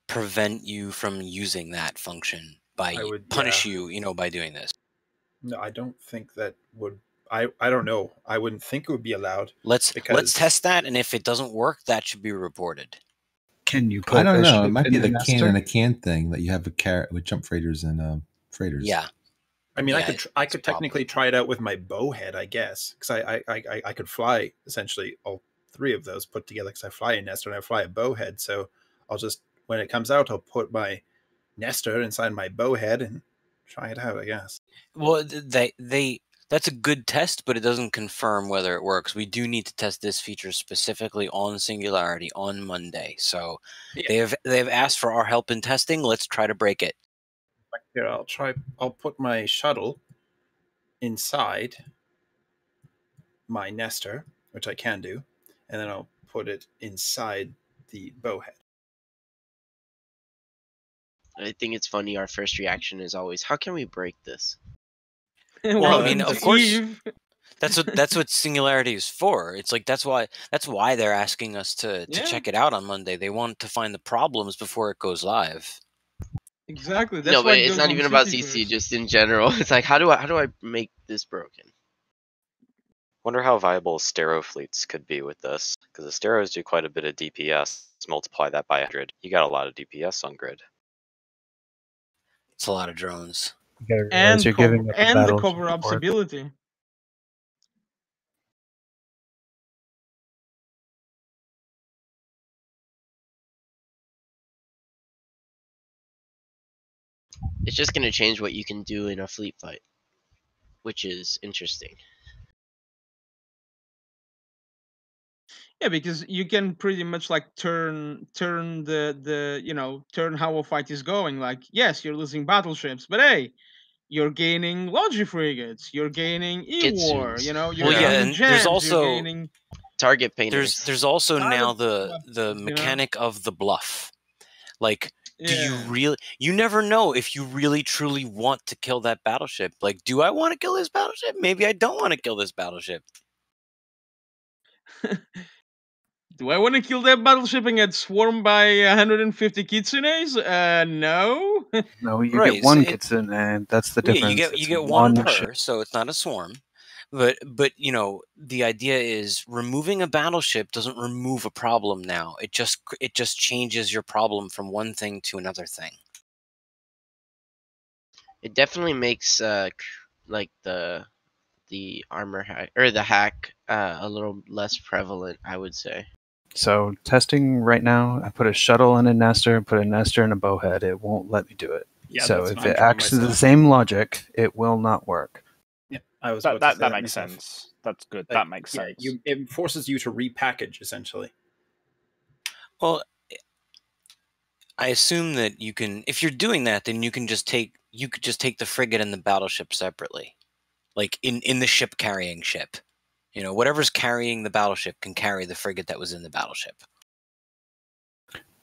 prevent you from using that function by punish you, by doing this. No, I don't think that would. I don't know. I wouldn't think it would be allowed. Let's test that, and if it doesn't work, that should be reported. Can you put I don't a know. ship It might be in the a can Nestor? and a can thing that you have with jump freighters and freighters. Yeah. I mean, I could technically try it out with my bowhead, I guess, because I could fly essentially all three of those put together, because I fly a Nestor and I fly a bowhead. So I'll just, when it comes out, I'll put my Nestor inside my bowhead and try it out, I guess. Well, they That's a good test, but it doesn't confirm whether it works. We do need to test this feature specifically on Singularity on Monday. So they've asked for our help in testing. Let's try to break it. Here, I'll put my shuttle inside my nester, which I can do, and then I'll put it inside the bowhead. I think it's funny. Our first reaction is always, "How can we break this?" Well, I mean, of course, that's what Singularity is for. It's like that's why they're asking us to check it out on Monday. They want to find the problems before it goes live. Exactly. That's no, why but it's not even about CC. Just in general, it's like, how do I make this broken? Wonder how viable Astero fleets could be with this, because Asteros do quite a bit of DPS. Multiply that by 100, you got a lot of DPS on grid. It's a lot of drones. And the cover-ups ability. It's just going to change what you can do in a fleet fight, which is interesting. Yeah, because you can pretty much like turn turn how a fight is going. Like, yes, you're losing battleships, but hey, you're gaining logi frigates, you're gaining E-war, you're gaining gems, there's also you're gaining target painters. There's also now the mechanic of the bluff. Like, do you really? You never know if you really truly want to kill that battleship. Like, do I want to kill this battleship? Maybe I don't want to kill this battleship. Do I want to kill that battleship and get swarmed by 150 kitsunes? No. No, you get one kitsune, and that's the difference. You get one per, so it's not a swarm. But the idea is removing a battleship doesn't remove a problem now. It just changes your problem from one thing to another thing. It definitely makes like the armor hack or the hack a little less prevalent, I would say. So testing right now, I put a shuttle in a nester, put a nester in a bowhead. It won't let me do it. Yeah, so if it acts to the same logic, it will not work. Yeah, I was that makes sense. That's good. Like, that makes sense. It forces you to repackage essentially. Well, I assume that you can. If you're doing that, then you could just take the frigate and the battleship separately, like in the ship carrying ship. Whatever's carrying the battleship can carry the frigate that was in the battleship.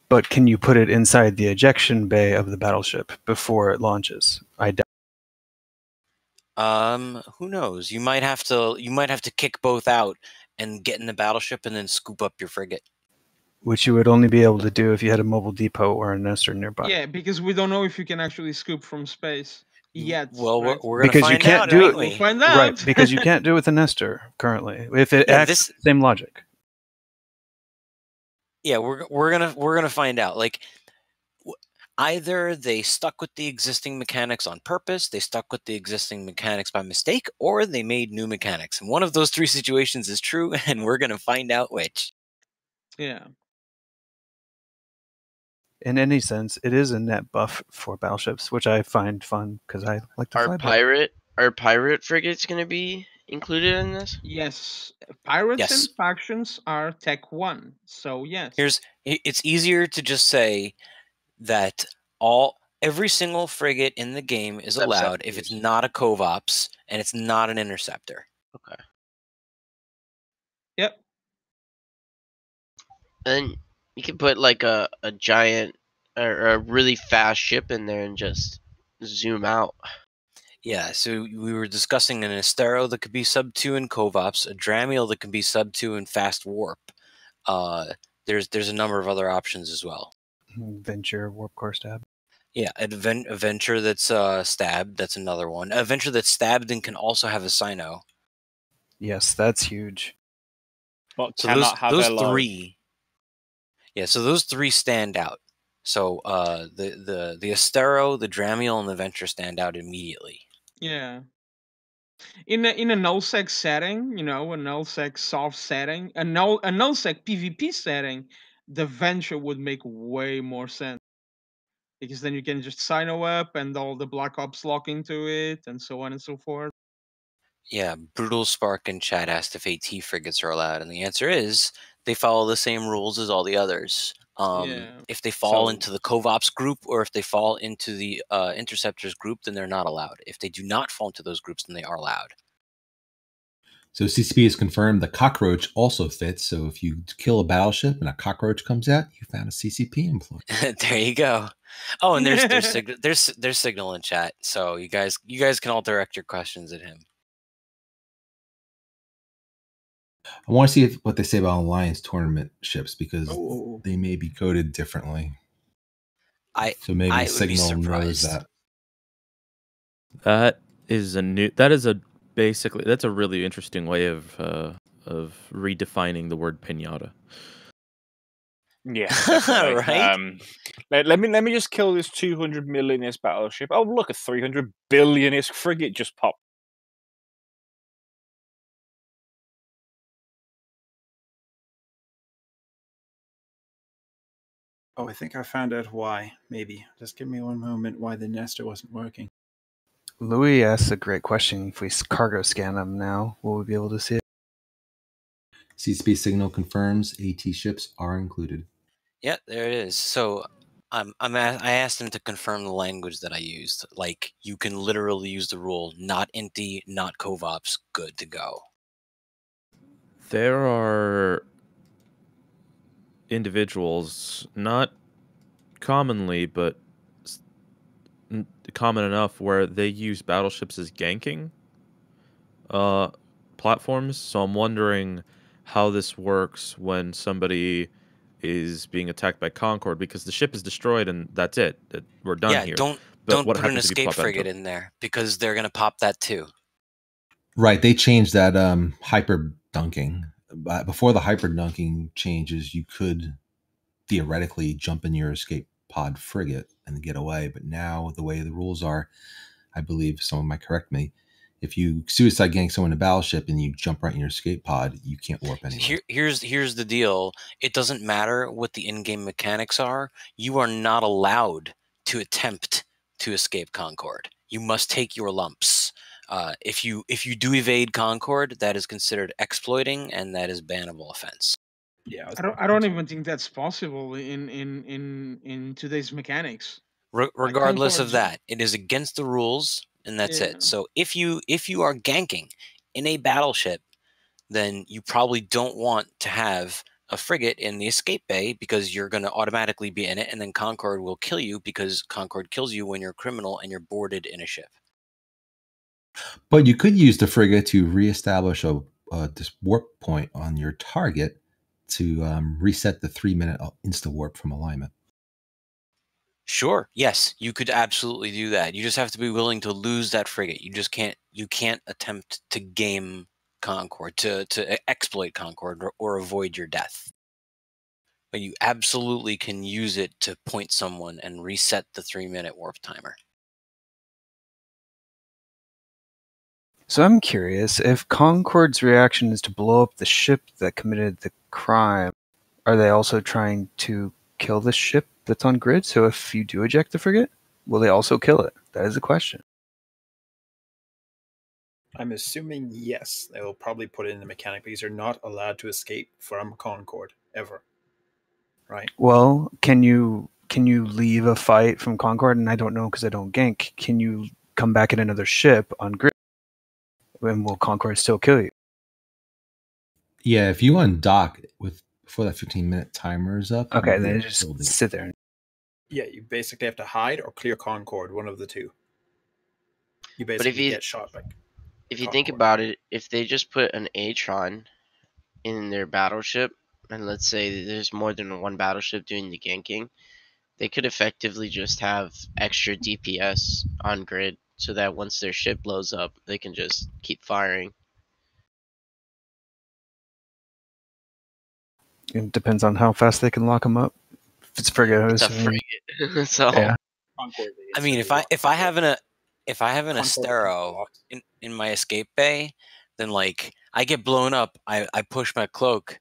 But can you put it inside the ejection bay of the battleship before it launches? I doubt. Who knows? You might have to kick both out and get in the battleship and then scoop up your frigate. Which you would only be able to do if you had a mobile depot or a nester nearby. Yeah, because we don't know if you can actually scoop from space yet. Well, right? we're gonna find out. We'll find out. Right, because you can't do it with a nester currently. If it acts the same logic. Yeah, we're gonna find out. Like, either they stuck with the existing mechanics on purpose, they stuck with the existing mechanics by mistake, or they made new mechanics. And one of those three situations is true, and we're gonna find out which. Yeah. In any sense, it is a net buff for battleships, which I find fun because I like to fly. Are pirate frigates going to be included in this? Yes, pirates and factions are Tech 1, so yes. It's easier to just say that every single frigate in the game is allowed if it's not a Covops and it's not an interceptor. Okay. Yep. And you can put like a giant or a really fast ship in there and just zoom out. Yeah, so we were discussing an Astero that could be sub 2 in Covops, a Dramiel that can be sub 2 in Fast Warp. There's a number of other options as well. Venture, Warp Core Stab. Yeah, a Venture that's stabbed, that's another one. A Venture that's stabbed and can also have a Sino. Yes, that's huge. But so cannot have those LO. three. Yeah, so those three stand out. So the Astero, the Dramiel, and the Venture stand out immediately. Yeah. In a nullsec setting, a nullsec soft setting, a nullsec PvP setting, the Venture would make way more sense. Because then you can just sign up and all the Black Ops lock into it and so on and so forth. Yeah, Brutal Spark in chat asked if AT frigates are allowed, and the answer is they follow the same rules as all the others. If they fall into the Covops group or if they fall into the Interceptors group, then they're not allowed. If they do not fall into those groups, then they are allowed. So CCP has confirmed the cockroach also fits. So if you kill a battleship and a cockroach comes out, you found a CCP employee. There you go. Oh, and there's signal in chat, so you guys can all direct your questions at him. I want to see what they say about Alliance tournament ships because they may be coded differently. So maybe Signal knows that. That's a really interesting way of redefining the word pinata. Yeah, definitely. Right. Let me just kill this 200 millionist battleship. Oh, look, a 300 billionist frigate just popped. Oh, I think I found out why. Maybe. Just give me one moment why the Nestor wasn't working. Louis asks a great question. If we cargo scan them now, will we be able to see it? CCP Signal confirms AT ships are included. Yeah, there it is. So I asked him to confirm the language that I used. Like, you can literally use the rule, not inti, not covops, good to go. There are individuals, not commonly, but common enough, where they use battleships as ganking platforms. So I'm wondering how this works when somebody is being attacked by Concord, because the ship is destroyed and that's it. We're done here. Don't put an escape frigate in there, because they're going to pop that too. Right, they changed that hyper dunking. Before the hyper dunking changes, you could theoretically jump in your escape pod frigate and get away. But now the way the rules are, I believe someone might correct me, if you suicide gank someone in a battleship and you jump right in your escape pod, you can't warp anywhere. Here's the deal. It doesn't matter what the in-game mechanics are. You are not allowed to attempt to escape Concord. You must take your lumps. If you do evade Concord, that is considered exploiting, and that is bannable offense. Yeah, I don't even think that's possible in today's mechanics. Regardless of that, it is against the rules, and that's it. So if you are ganking in a battleship, then you probably don't want to have a frigate in the escape bay, because you're going to automatically be in it, and then Concord will kill you, because Concord kills you when you're a criminal and you're boarded in a ship. But you could use the frigate to reestablish this warp point on your target to reset the 3-minute insta warp from alignment. Sure. Yes, you could absolutely do that. You just have to be willing to lose that frigate. You can't attempt to game Concord, to exploit Concord or avoid your death. But you absolutely can use it to point someone and reset the 3-minute warp timer. So I'm curious, if Concord's reaction is to blow up the ship that committed the crime, are they also trying to kill the ship that's on grid? So if you do eject the frigate, will they also kill it? That is a question. I'm assuming yes. They will probably put it in the mechanic because you're not allowed to escape from Concord ever. Right. Well, can you leave a fight from Concord? And I don't know because I don't gank. Can you come back in another ship on grid? And will Concord still kill you? Yeah, if you undock before that 15-minute timer is up. Okay, then just sit there. Yeah, you basically have to hide or clear Concord, one of the two. You basically get shot back. If you think about it, if they just put an Atron in their battleship, and let's say there's more than one battleship doing the ganking, they could effectively just have extra DPS on grid, so that once their ship blows up, they can just keep firing. It depends on how fast they can lock them up. If it's frigate, it's a frigate. So yeah. I mean, if I have an Astero in my escape bay, then like I get blown up, I push my cloak,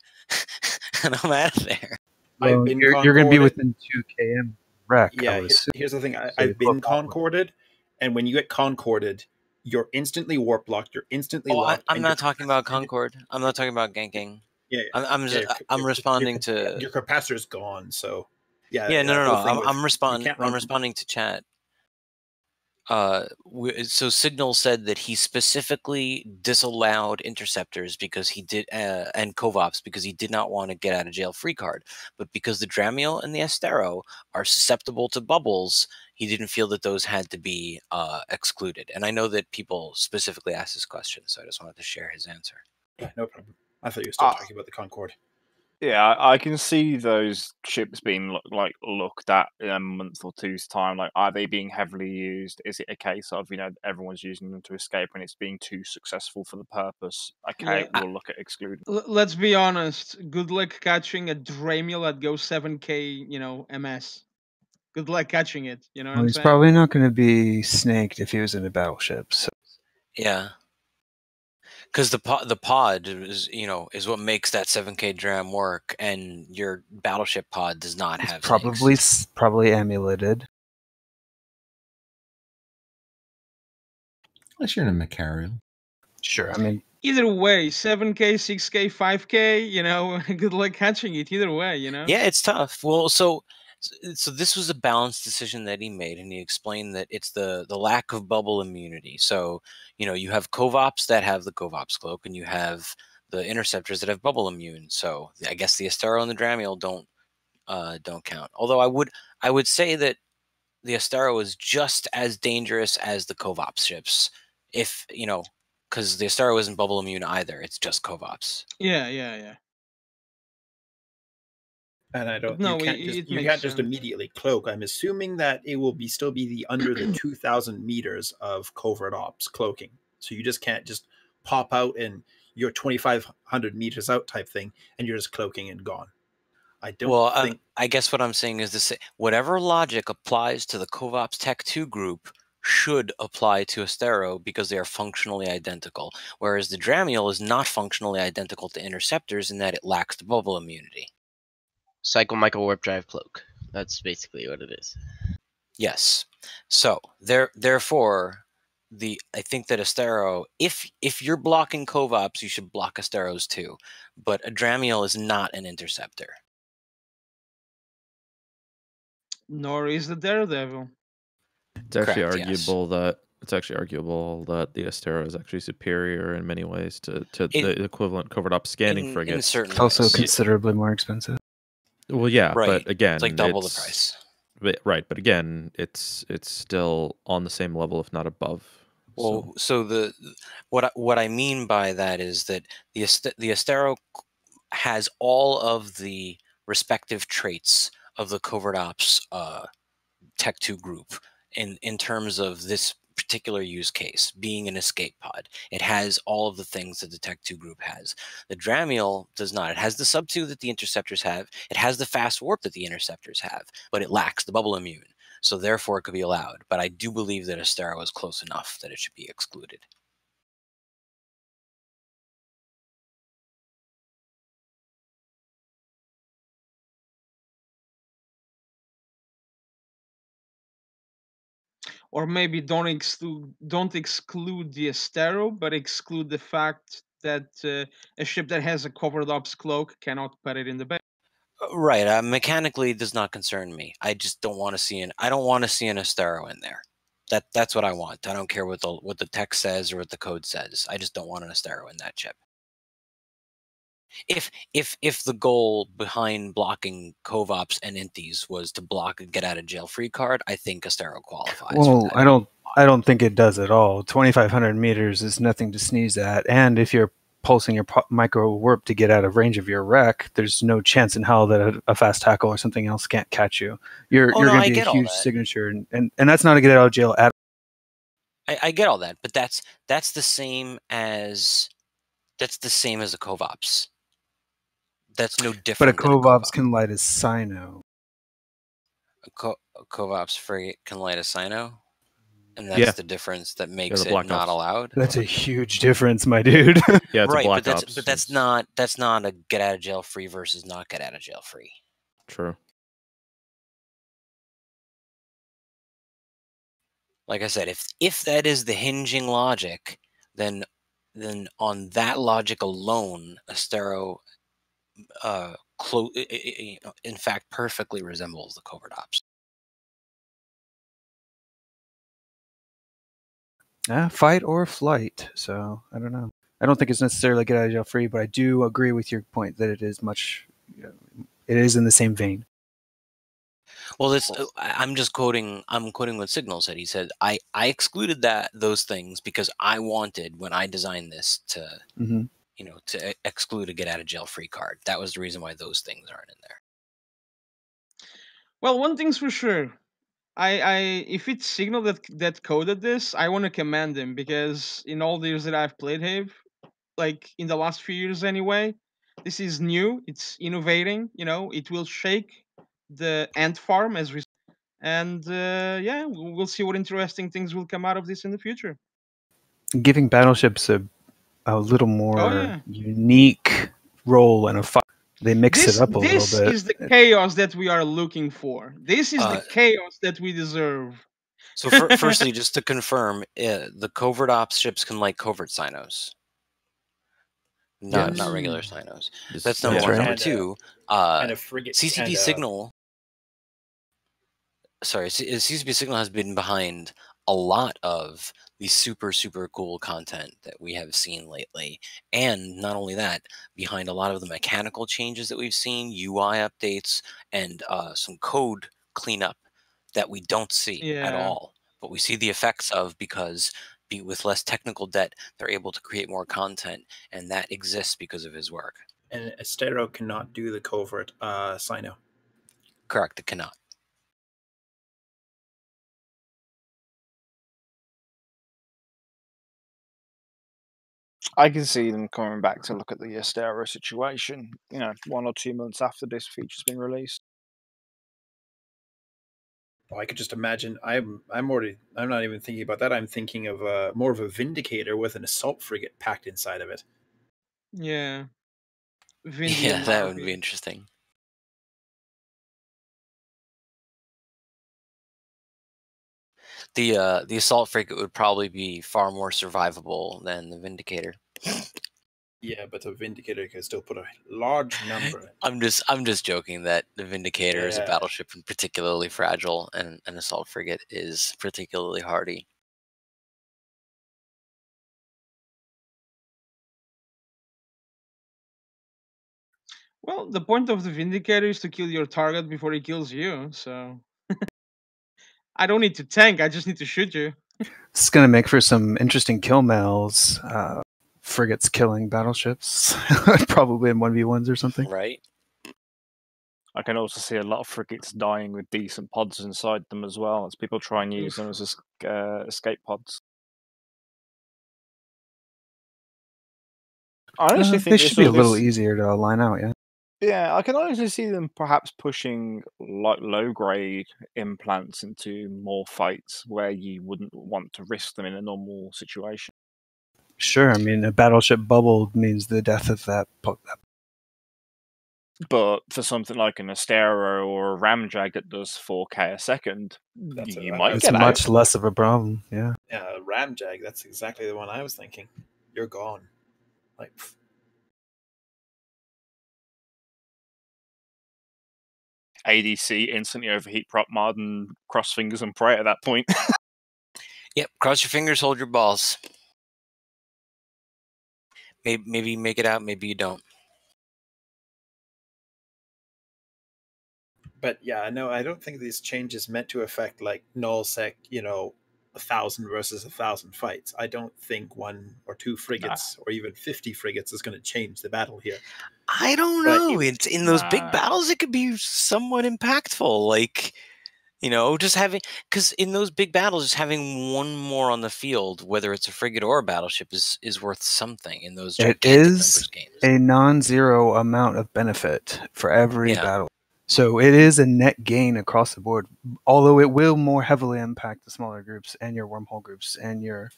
and I'm out of there. Well, you're going to be within 2 km wreck. Yeah, here's the thing. I've been concorded, and when you get concorded, you're instantly warp locked. You're instantly locked. I'm not talking about Concord. I'm not talking about ganking. Yeah, I'm responding to your capacitor's gone. So yeah, yeah, that whole thing I'm responding. can't run I'm responding to chat. So Signal said that he specifically disallowed interceptors because he did, and Covops because he did not want to get out of jail free card. But because the Dramiel and the Astero are susceptible to bubbles, he didn't feel that those had to be excluded. And I know that people specifically asked this question, so I just wanted to share his answer. Yeah, no problem. I thought you were still talking about the Concorde. Yeah, I can see those ships being looked at in a month or two's time. Like, are they being heavily used? Is it a case of everyone's using them to escape and it's being too successful for the purpose? Okay, we'll look at excluding. Let's be honest. Good luck catching a Dramiel that goes 7K, MS. Good luck catching it. You know what I'm He's saying? probably not going to be snaked if he was in a battleship. So. Yeah. Because the pod is what makes that 7K dram work, and your battleship pod does not have probably amuleted. Unless you're in a Macarial. Sure, I mean either way, 7K, 6K, 5K. Good luck catching it. Either way, Yeah, it's tough. Well, so this was a balanced decision that he made, and he explained that it's the lack of bubble immunity. So you have Covops that have the Covops cloak, and you have the interceptors that have bubble immune. So I guess the Astero and the Dramiel don't count. Although I would say that the Astero is just as dangerous as the Covops ships, if because the Astero isn't bubble immune either. It's just Covops. Yeah. And I don't. No, you can't just immediately cloak. I'm assuming that it will still be the under the 2,000 meters of covert ops cloaking. So you just can't just pop out and you're 2,500 meters out type thing, and you're just cloaking and gone. I don't think. I guess what I'm saying is this: whatever logic applies to the Covops Tech 2 group should apply to Astero because they are functionally identical. Whereas the Dramiel is not functionally identical to interceptors in that it lacks the bubble immunity. Cycle Michael Warp Drive Cloak. That's basically what it is. Yes. So therefore, I think that Astero, if you're blocking Covops, you should block Asteros too. But a Dramiel is not an interceptor. Nor is the Daredevil. It's actually arguable that the Astero is actually superior in many ways to the equivalent covert ops scanning frigate. It's also considerably more expensive. Well, yeah, right. But again, it's like double the price. Right, but again, it's still on the same level, if not above. Well, so what I mean by that is that the Astero has all of the respective traits of the covert ops Tech 2 group in terms of this particular use case, being an escape pod. It has all of the things that the Tech 2 group has. The Dramiel does not. It has the sub 2 that the interceptors have. It has the fast warp that the interceptors have, but it lacks the bubble immune. So therefore it could be allowed. But I do believe that Astero is close enough that it should be excluded. Or maybe don't exclude the Astero, but exclude the fact that a ship that has a covered ops cloak cannot put it in the bay. Right. Mechanically, it does not concern me. I just don't want to see I don't want to see an Astero in there. That's what I want. I don't care what the text says or what the code says. I just don't want an Astero in that chip. If the goal behind blocking Covops and Inties was to block a get out of jail free card, I think Astero qualifies. Well, I don't think it does at all. 2,500 meters is nothing to sneeze at, and if you're pulsing your micro warp to get out of range of your wreck, there's no chance in hell that a fast tackle or something else can't catch you. You're going to be a huge signature, and that's not a get out of jail at. I get all that, but that's the same as a Covops. That's no different. But a Covops can light a Sino. A Covops frigate can light a Sino? And that's the difference that makes it not allowed? That's a huge difference, my dude. Yeah, it's right, a black but ops. that's not a get out of jail free versus not get out of jail free. True. Like I said, if that is the hinging logic, then on that logic alone, Astero, in fact, perfectly resembles the covert ops. Fight or flight. So I don't know. I don't think it's necessarily get out of jail free, but I do agree with your point that it is much. It is in the same vein. Well, this I'm quoting what Signal said. He said, "I excluded those things because I wanted, when I designed this, to to exclude a get out of jail free card. That was the reason why those things aren't in there." Well, one thing's for sure. I if it's Signal that coded this, I want to commend him, because in all the years that I've played Have, like in the last few years anyway, this is new. It's innovating. It will shake the ant farm as we, and yeah, we'll see what interesting things will come out of this in the future. Giving battleships a little more unique role in a fight. They mix it up a little bit. This is the chaos that we are looking for. This is the chaos that we deserve. So, firstly, just to confirm, the covert ops ships can light covert sinos. Not regular sinos. That's number one. Number two, and a frigate, CCP Signal. Sorry, CCP Signal has been behind a lot of the super cool content that we have seen lately, and not only that, behind a lot of the mechanical changes that we've seen, UI updates, and some code cleanup that we don't see at all, but we see the effects of, because with less technical debt, they're able to create more content, and that exists because of his work. And Astero cannot do the covert sino. Correct, it cannot. I can see them coming back to look at the Astero situation, 1 or 2 months after this feature's been released. Oh, I could just imagine. I'm not even thinking about that. I'm thinking of more of a Vindicator with an assault frigate packed inside of it. Yeah. Yeah, that would be interesting. The assault frigate would probably be far more survivable than the Vindicator. Yeah, but the Vindicator can still put a large number. I'm just joking that the Vindicator is a battleship and particularly fragile, and an assault frigate is particularly hardy. Well, the point of the Vindicator is to kill your target before he kills you, so I don't need to tank, I just need to shoot you. This is going to make for some interesting kill mails. Frigates killing battleships, probably in 1v1s or something. Right. I can also see a lot of frigates dying with decent pods inside them as well, as people try and use them as escape pods. I honestly think they should be a little easier to line out, yeah. Yeah, I can honestly see them perhaps pushing like low-grade implants into more fights where you wouldn't want to risk them in a normal situation. Sure, I mean, a battleship bubble means the death of that. But for something like an Astero or a Ramjag that does 4K a second, you might get out. It's much less of a problem, yeah. Yeah, Ramjag, that's exactly the one I was thinking. You're gone. Like... ADC, instantly overheat prop mod, and cross fingers and pray at that point. Yep, cross your fingers, hold your balls. Maybe you make it out, maybe you don't. But yeah, no, I don't think these changes meant to affect like nullsec, 1,000 versus 1,000 fights. I don't think 1 or 2 frigates or even 50 frigates is going to change the battle here. I don't know. It's in those big battles, it could be somewhat impactful. Like, just having, because in those big battles, just having one more on the field, whether it's a frigate or a battleship, is worth something in those gigantic numbers games. It is a non-zero amount of benefit for every battle. So it is a net gain across the board, although it will more heavily impact the smaller groups and your wormhole groups and your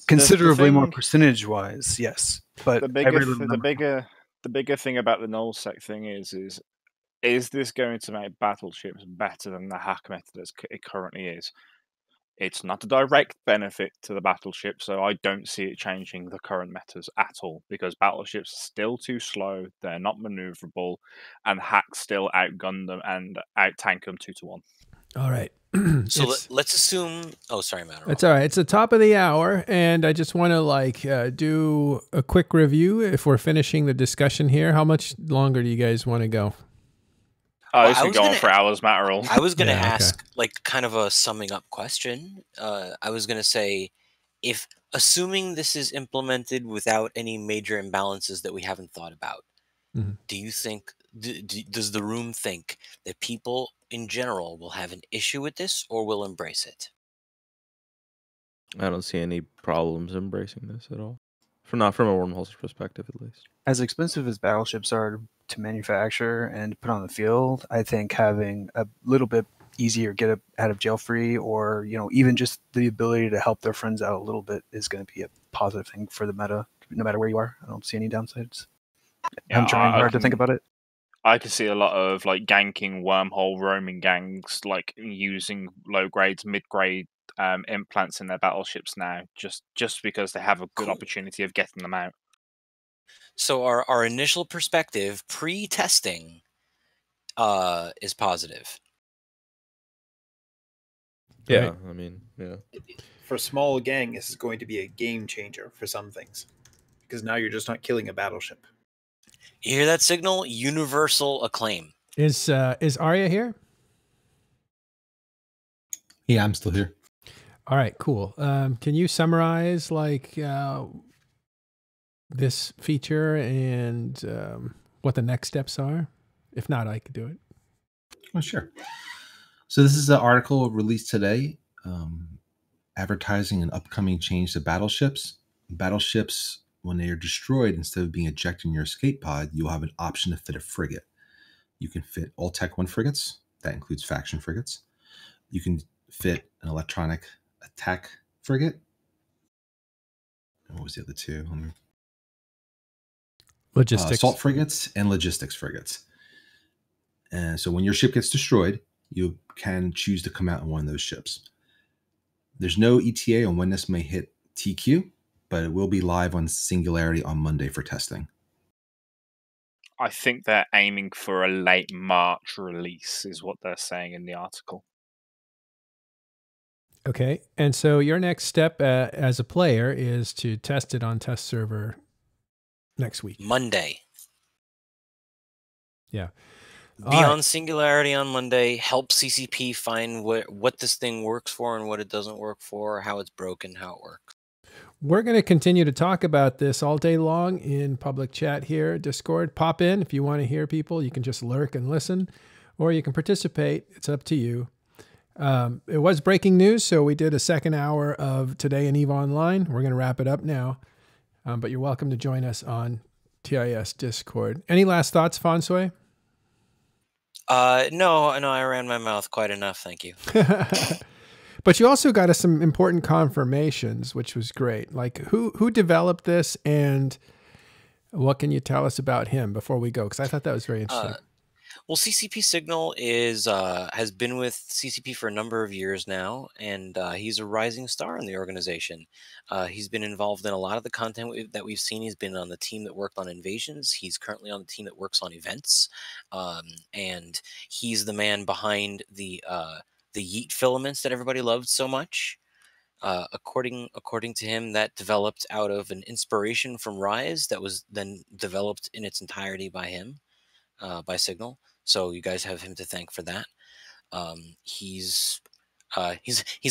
considerably more percentage-wise, yes. But the bigger thing about the nullsec thing is this going to make battleships better than the hack method as it currently is? It's not a direct benefit to the battleship, so I don't see it changing the current metas at all, because battleships are still too slow, they're not maneuverable, and hacks still outgun them and out-tank them 2-1. All right. So let's assume. Oh, sorry, Matt. It's all right. It's the top of the hour, and I just want to do a quick review. If we're finishing the discussion here, how much longer do you guys want to go? This could go on for hours, Matt. I was going to ask, kind of a summing up question. I was going to say, if assuming this is implemented without any major imbalances that we haven't thought about, do you think? Does the room think that people in general will have an issue with this or will embrace it? I don't see any problems embracing this at all. Not from a wormhole's perspective, at least. As expensive as battleships are to manufacture and put on the field, I think having a little bit easier get out of jail free, or even just the ability to help their friends out a little bit, is going to be a positive thing for the meta, no matter where you are. I don't see any downsides. Yeah, I'm trying hard to think about it. I can see a lot of ganking wormhole roaming gangs, using low grades, mid grade implants in their battleships now, just because they have a good opportunity of getting them out. So our initial perspective pre-testing is positive. Yeah, right. I mean, yeah. For a small gang, this is going to be a game changer for some things, because now you're just not killing a battleship. You hear that signal? Universal acclaim. Is Arya here? Yeah, I'm still here. All right, cool. Can you summarize this feature and what the next steps are? If not, I could do it. Oh, sure. So this is an article released today, advertising an upcoming change to battleships. Battleships, when they are destroyed, instead of being ejected in your escape pod, you'll have an option to fit a frigate. You can fit all Tech 1 frigates. That includes faction frigates. You can fit an electronic attack frigate. And what was the other two? Logistics. Assault frigates and logistics frigates. And so when your ship gets destroyed, you can choose to come out in one of those ships. There's no ETA on when this may hit TQ, but it will be live on Singularity on Monday for testing. I think they're aiming for a late March release, is what they're saying in the article. Okay, and so your next step as a player is to test it on test server next week. Monday. Yeah. Be on Singularity on Monday. Help CCP find what this thing works for and what it doesn't work for, how it's broken, how it works. We're going to continue to talk about this all day long in public chat here, Discord. Pop in if you want to hear people. You can just lurk and listen, or you can participate. It's up to you. It was breaking news, so we did a second hour of Today in EVE Online. We're going to wrap it up now, but you're welcome to join us on TIS Discord. Any last thoughts, Fonsway? No, I ran my mouth quite enough. Thank you. But you also got us some important confirmations, which was great. Like who developed this, and what can you tell us about him before we go? Because I thought that was very interesting. Well, CCP Signal has been with CCP for a number of years now, and he's a rising star in the organization. He's been involved in a lot of the content that we've seen. He's been on the team that worked on invasions. He's currently on the team that works on events, and he's the man behind the Yeet filaments that everybody loved so much. According to him, that developed out of an inspiration from Rise that was then developed in its entirety by him, by Signal. So you guys have him to thank for that. He's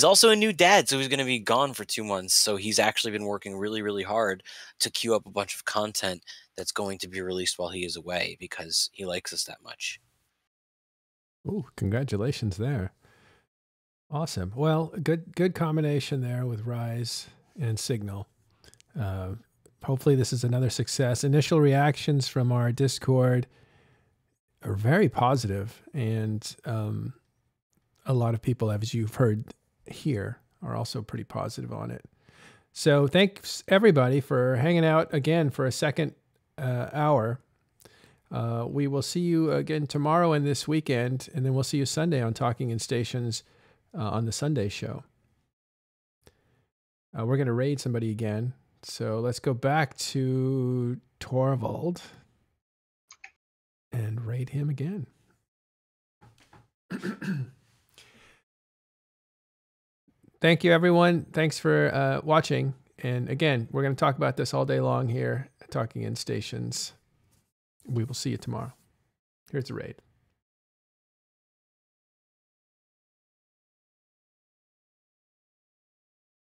also a new dad, so he's going to be gone for 2 months. So he's actually been working really, really hard to queue up a bunch of content that's going to be released while he is away because he likes us that much. Ooh, congratulations there. Awesome. Well, good combination there with Rise and Signal. Hopefully this is another success. Initial reactions from our Discord are very positive, and a lot of people, as you've heard here, are also pretty positive on it. So thanks everybody for hanging out again for a second hour. We will see you again tomorrow and this weekend, and then we'll see you Sunday on Talking in Stations on the Sunday show. We're going to raid somebody again. So let's go back to Torvald and raid him again. Thank you, everyone. Thanks for watching. And again, we're going to talk about this all day long here, Talking in Stations. We will see you tomorrow. Here's the raid.